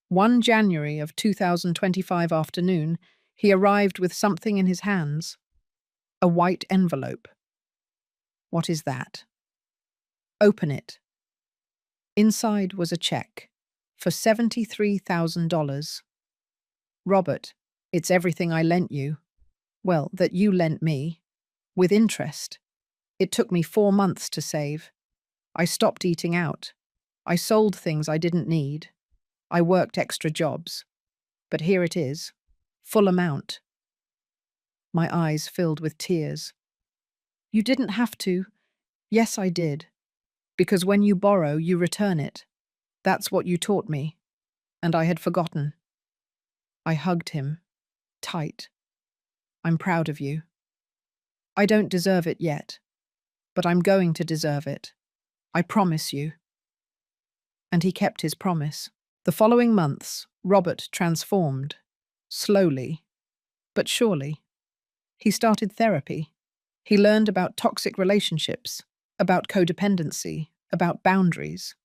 1 January of 2025 afternoon, he arrived with something in his hands. A white envelope. What is that? Open it. Inside was a check for $73,000. Robert, it's everything I lent you. Well, that you lent me. With interest. It took me 4 months to save. I stopped eating out. I sold things I didn't need. I worked extra jobs. But here it is. Full amount. My eyes filled with tears. You didn't have to. Yes, I did. Because when you borrow, you return it. That's what you taught me. And I had forgotten. I hugged him. Tight. I'm proud of you. I don't deserve it yet. But I'm going to deserve it. I promise you. And he kept his promise. The following months, Robert transformed. Slowly. But surely. He started therapy. He learned about toxic relationships, about codependency, about boundaries.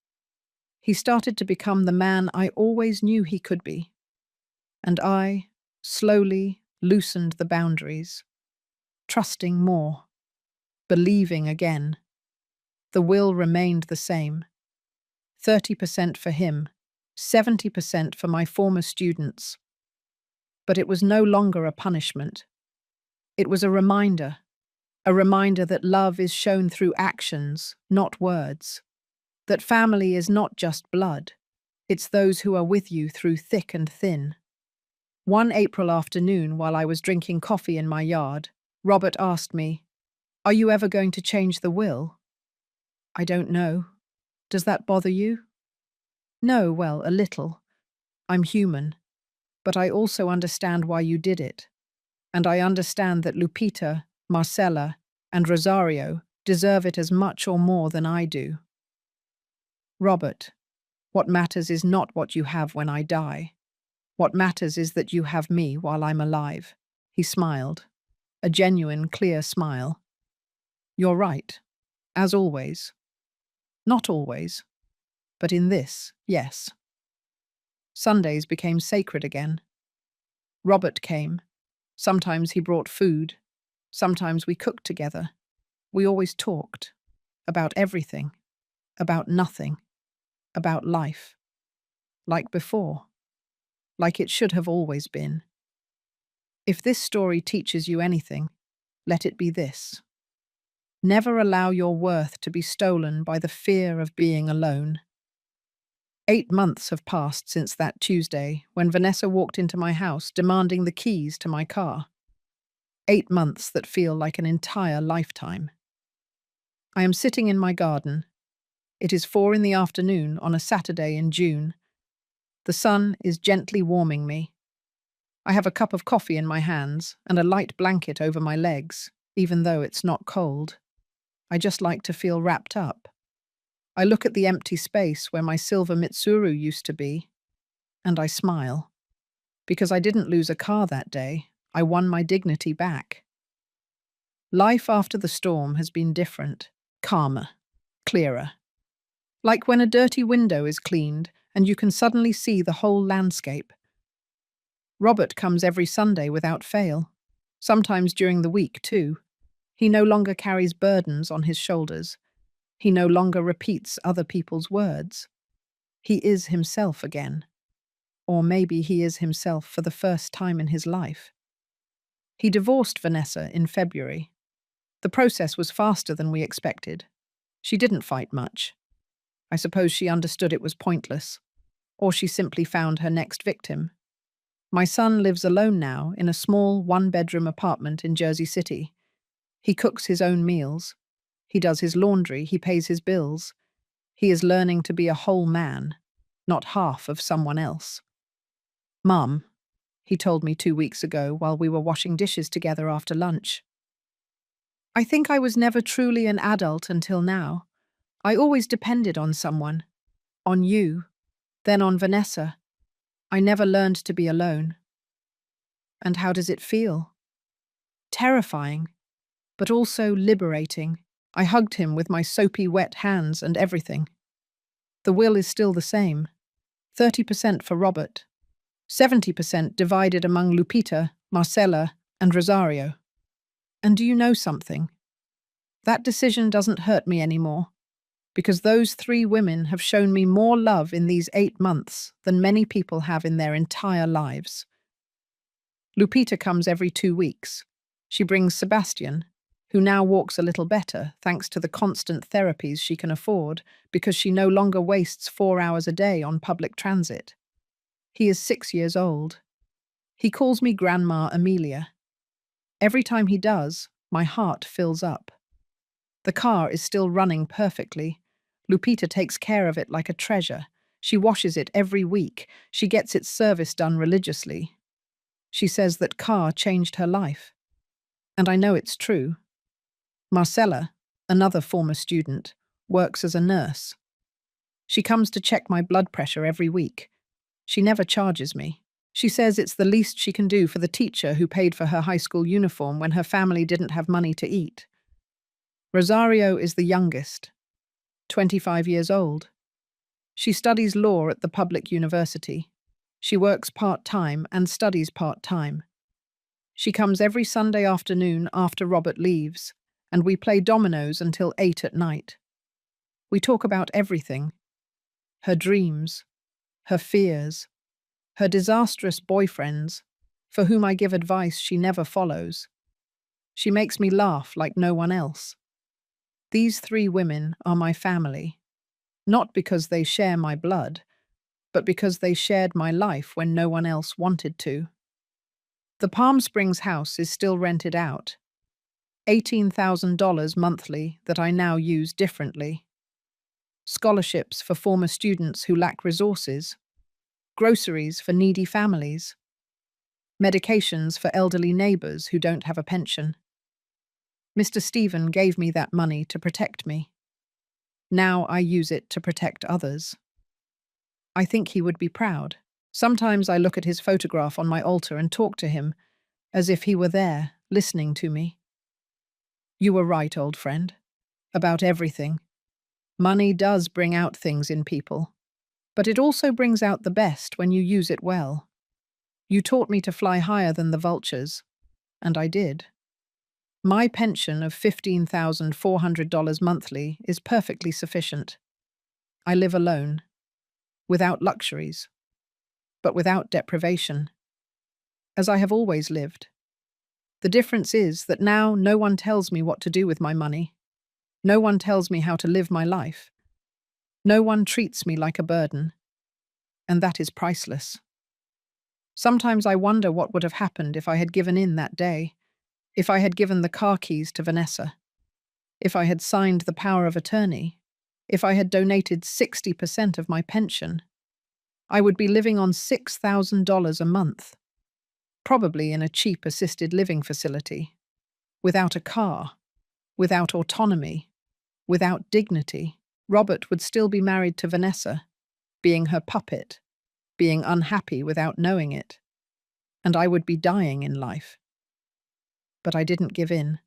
He started to become the man I always knew he could be. And I, slowly, loosened the boundaries, trusting more, believing again. The will remained the same. 30% for him, 70% for my former students. But it was no longer a punishment. It was a reminder that love is shown through actions, not words. That family is not just blood. It's those who are with you through thick and thin. One April afternoon, while I was drinking coffee in my yard, Robert asked me, "Are you ever going to change the will?" I don't know. Does that bother you? No, well, a little. I'm human. But I also understand why you did it. And I understand that Lupita, Marcella, and Rosario deserve it as much or more than I do. Robert, what matters is not what you have when I die. What matters is that you have me while I'm alive. He smiled, a genuine, clear smile. You're right, as always. Not always, but in this, yes. Sundays became sacred again. Robert came. Sometimes he brought food. Sometimes we cooked together. We always talked. About everything. About nothing. About life. Like before. Like it should have always been. If this story teaches you anything, let it be this. Never allow your worth to be stolen by the fear of being alone. 8 months have passed since that Tuesday when Vanessa walked into my house demanding the keys to my car. 8 months that feel like an entire lifetime. I am sitting in my garden. It is 4 in the afternoon on a Saturday in June. The sun is gently warming me. I have a cup of coffee in my hands and a light blanket over my legs, even though it's not cold. I just like to feel wrapped up. I look at the empty space where my silver Mitsuru used to be, and I smile. Because I didn't lose a car that day, I won my dignity back. Life after the storm has been different, calmer, clearer. Like when a dirty window is cleaned and you can suddenly see the whole landscape. Robert comes every Sunday without fail, sometimes during the week too. He no longer carries burdens on his shoulders. He no longer repeats other people's words. He is himself again. Or maybe he is himself for the first time in his life. He divorced Vanessa in February. The process was faster than we expected. She didn't fight much. I suppose she understood it was pointless. Or she simply found her next victim. My son lives alone now in a small one-bedroom apartment in Jersey City. He cooks his own meals. He does his laundry. He pays his bills. He is learning to be a whole man, not half of someone else. Mum, he told me 2 weeks ago while we were washing dishes together after lunch. I think I was never truly an adult until now. I always depended on someone. On you. Then on Vanessa. I never learned to be alone. And how does it feel? Terrifying, but also liberating. I hugged him with my soapy wet hands and everything. The will is still the same. 30% for Robert. 70% divided among Lupita, Marcella, and Rosario. And do you know something? That decision doesn't hurt me anymore, because those 3 women have shown me more love in these 8 months than many people have in their entire lives. Lupita comes every 2 weeks. She brings Sebastian, who now walks a little better thanks to the constant therapies she can afford because she no longer wastes 4 hours a day on public transit. He is 6 years old. He calls me Grandma Amelia. Every time he does, my heart fills up. The car is still running perfectly. Lupita takes care of it like a treasure. She washes it every week. She gets its service done religiously. She says that car changed her life. And I know it's true. Marcella, another former student, works as a nurse. She comes to check my blood pressure every week. She never charges me. She says it's the least she can do for the teacher who paid for her high school uniform when her family didn't have money to eat. Rosario is the youngest, 25 years old. She studies law at the public university. She works part-time and studies part-time. She comes every Sunday afternoon after Robert leaves, and we play dominoes until 8 at night. We talk about everything. Her dreams, her fears, her disastrous boyfriends, for whom I give advice she never follows. She makes me laugh like no one else. These 3 women are my family, not because they share my blood, but because they shared my life when no one else wanted to. The Palm Springs house is still rented out. $18,000 monthly that I now use differently. Scholarships for former students who lack resources. Groceries for needy families. Medications for elderly neighbors who don't have a pension. Mr. Stephen gave me that money to protect me. Now I use it to protect others. I think he would be proud. Sometimes I look at his photograph on my altar and talk to him as if he were there, listening to me. You were right, old friend, about everything. Money does bring out things in people, but it also brings out the best when you use it well. You taught me to fly higher than the vultures, and I did. My pension of $15,400 monthly is perfectly sufficient. I live alone, without luxuries, but without deprivation, as I have always lived. The difference is that now no one tells me what to do with my money. No one tells me how to live my life. No one treats me like a burden, and that is priceless. Sometimes I wonder what would have happened if I had given in that day, if I had given the car keys to Vanessa, if I had signed the power of attorney, if I had donated 60% of my pension. I would be living on $6,000 a month, probably in a cheap assisted living facility, without a car, without autonomy, without dignity. Robert would still be married to Vanessa, being her puppet, being unhappy without knowing it, and I would be dying in life. But I didn't give in.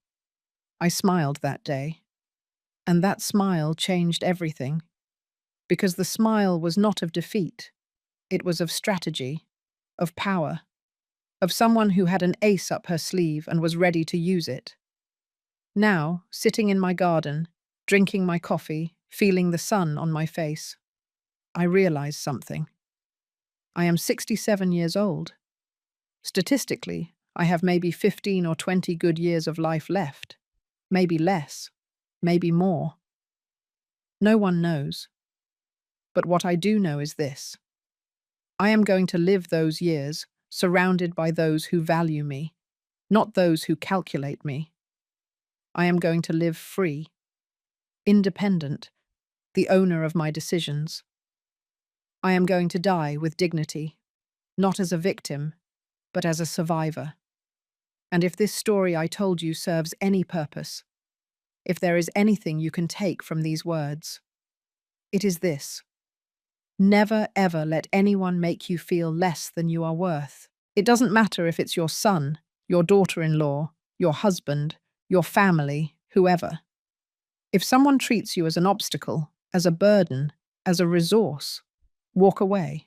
I smiled that day, and that smile changed everything, because the smile was not of defeat, it was of strategy, of power, of someone who had an ace up her sleeve and was ready to use it. Now, sitting in my garden, drinking my coffee, feeling the sun on my face, I realize something. I am 67 years old. Statistically, I have maybe 15 or 20 good years of life left. Maybe less. Maybe more. No one knows. But what I do know is this. I am going to live those years surrounded by those who value me, not those who calculate me. I am going to live free, independent, the owner of my decisions. I am going to die with dignity, not as a victim, but as a survivor. And if this story I told you serves any purpose, if there is anything you can take from these words, it is this. Never ever let anyone make you feel less than you are worth. It doesn't matter if it's your son, your daughter-in-law, your husband, your family, whoever. If someone treats you as an obstacle, as a burden, as a resource, walk away.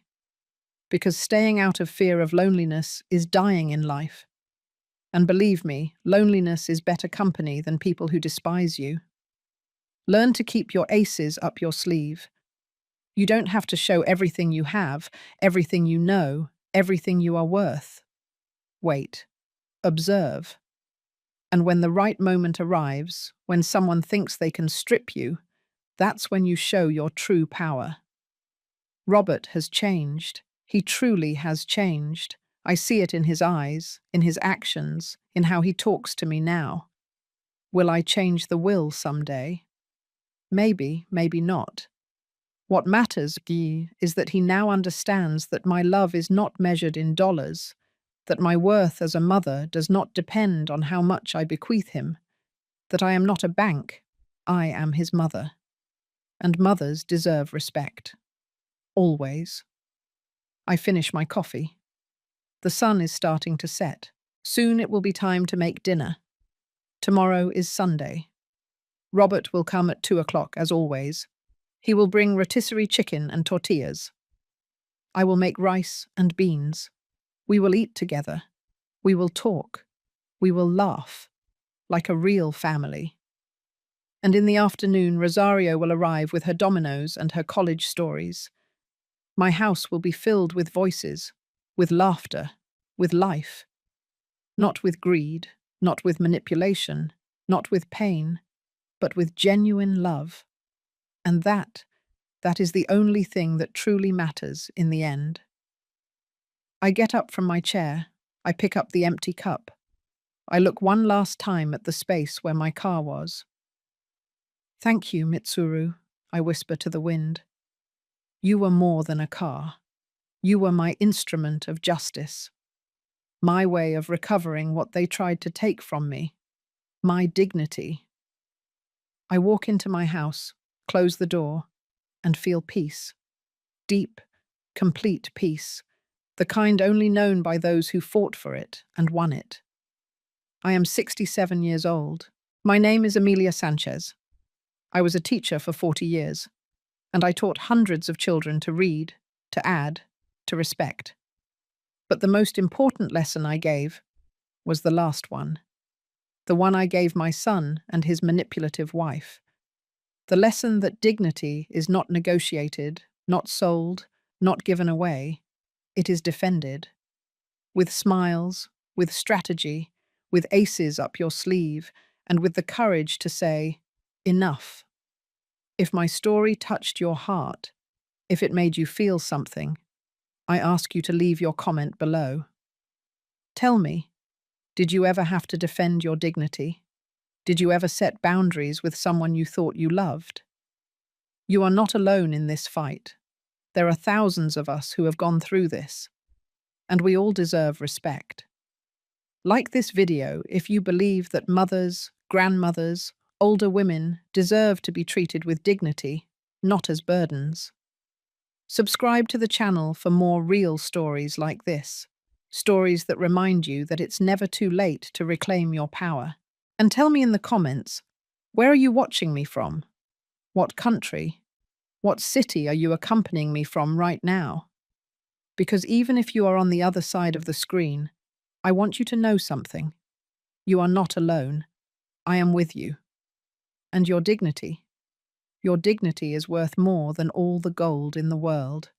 Because staying out of fear of loneliness is dying in life. And believe me, loneliness is better company than people who despise you. Learn to keep your aces up your sleeve. You don't have to show everything you have, everything you know, everything you are worth. Wait. Observe. And when the right moment arrives, when someone thinks they can strip you, that's when you show your true power. Robert has changed. He truly has changed. I see it in his eyes, in his actions, in how he talks to me now. Will I change the will someday? Maybe, maybe not. What matters, Guy, is that he now understands that my love is not measured in dollars, that my worth as a mother does not depend on how much I bequeath him, that I am not a bank, I am his mother. And mothers deserve respect. Always. I finish my coffee. The sun is starting to set. Soon it will be time to make dinner. Tomorrow is Sunday. Robert will come at 2 o'clock, as always. He will bring rotisserie chicken and tortillas. I will make rice and beans. We will eat together. We will talk. We will laugh. Like a real family. And in the afternoon, Rosario will arrive with her dominoes and her college stories. My house will be filled with voices, with laughter, with life. Not with greed, not with manipulation, not with pain, but with genuine love. And that is the only thing that truly matters in the end. I get up from my chair. I pick up the empty cup. I look one last time at the space where my car was. Thank you, Mitsuru, I whisper to the wind. You were more than a car. You were my instrument of justice. My way of recovering what they tried to take from me. My dignity. I walk into my house, close the door, and feel peace. Deep, complete peace. The kind only known by those who fought for it and won it. I am 67 years old. My name is Emilia Sanchez. I was a teacher for 40 years, and I taught hundreds of children to read, to add, to respect. But the most important lesson I gave was the last one. The one I gave my son and his manipulative wife. The lesson that dignity is not negotiated, not sold, not given away. It is defended. With smiles, with strategy, with aces up your sleeve, and with the courage to say, enough. If my story touched your heart, if it made you feel something, I ask you to leave your comment below. Tell me, did you ever have to defend your dignity? Did you ever set boundaries with someone you thought you loved? You are not alone in this fight. There are thousands of us who have gone through this, and we all deserve respect. Like this video if you believe that mothers, grandmothers, older women deserve to be treated with dignity, not as burdens. Subscribe to the channel for more real stories like this. Stories that remind you that it's never too late to reclaim your power. And tell me in the comments, where are you watching me from? What country? What city are you accompanying me from right now? Because even if you are on the other side of the screen, I want you to know something. You are not alone. I am with you. And your dignity? Your dignity is worth more than all the gold in the world.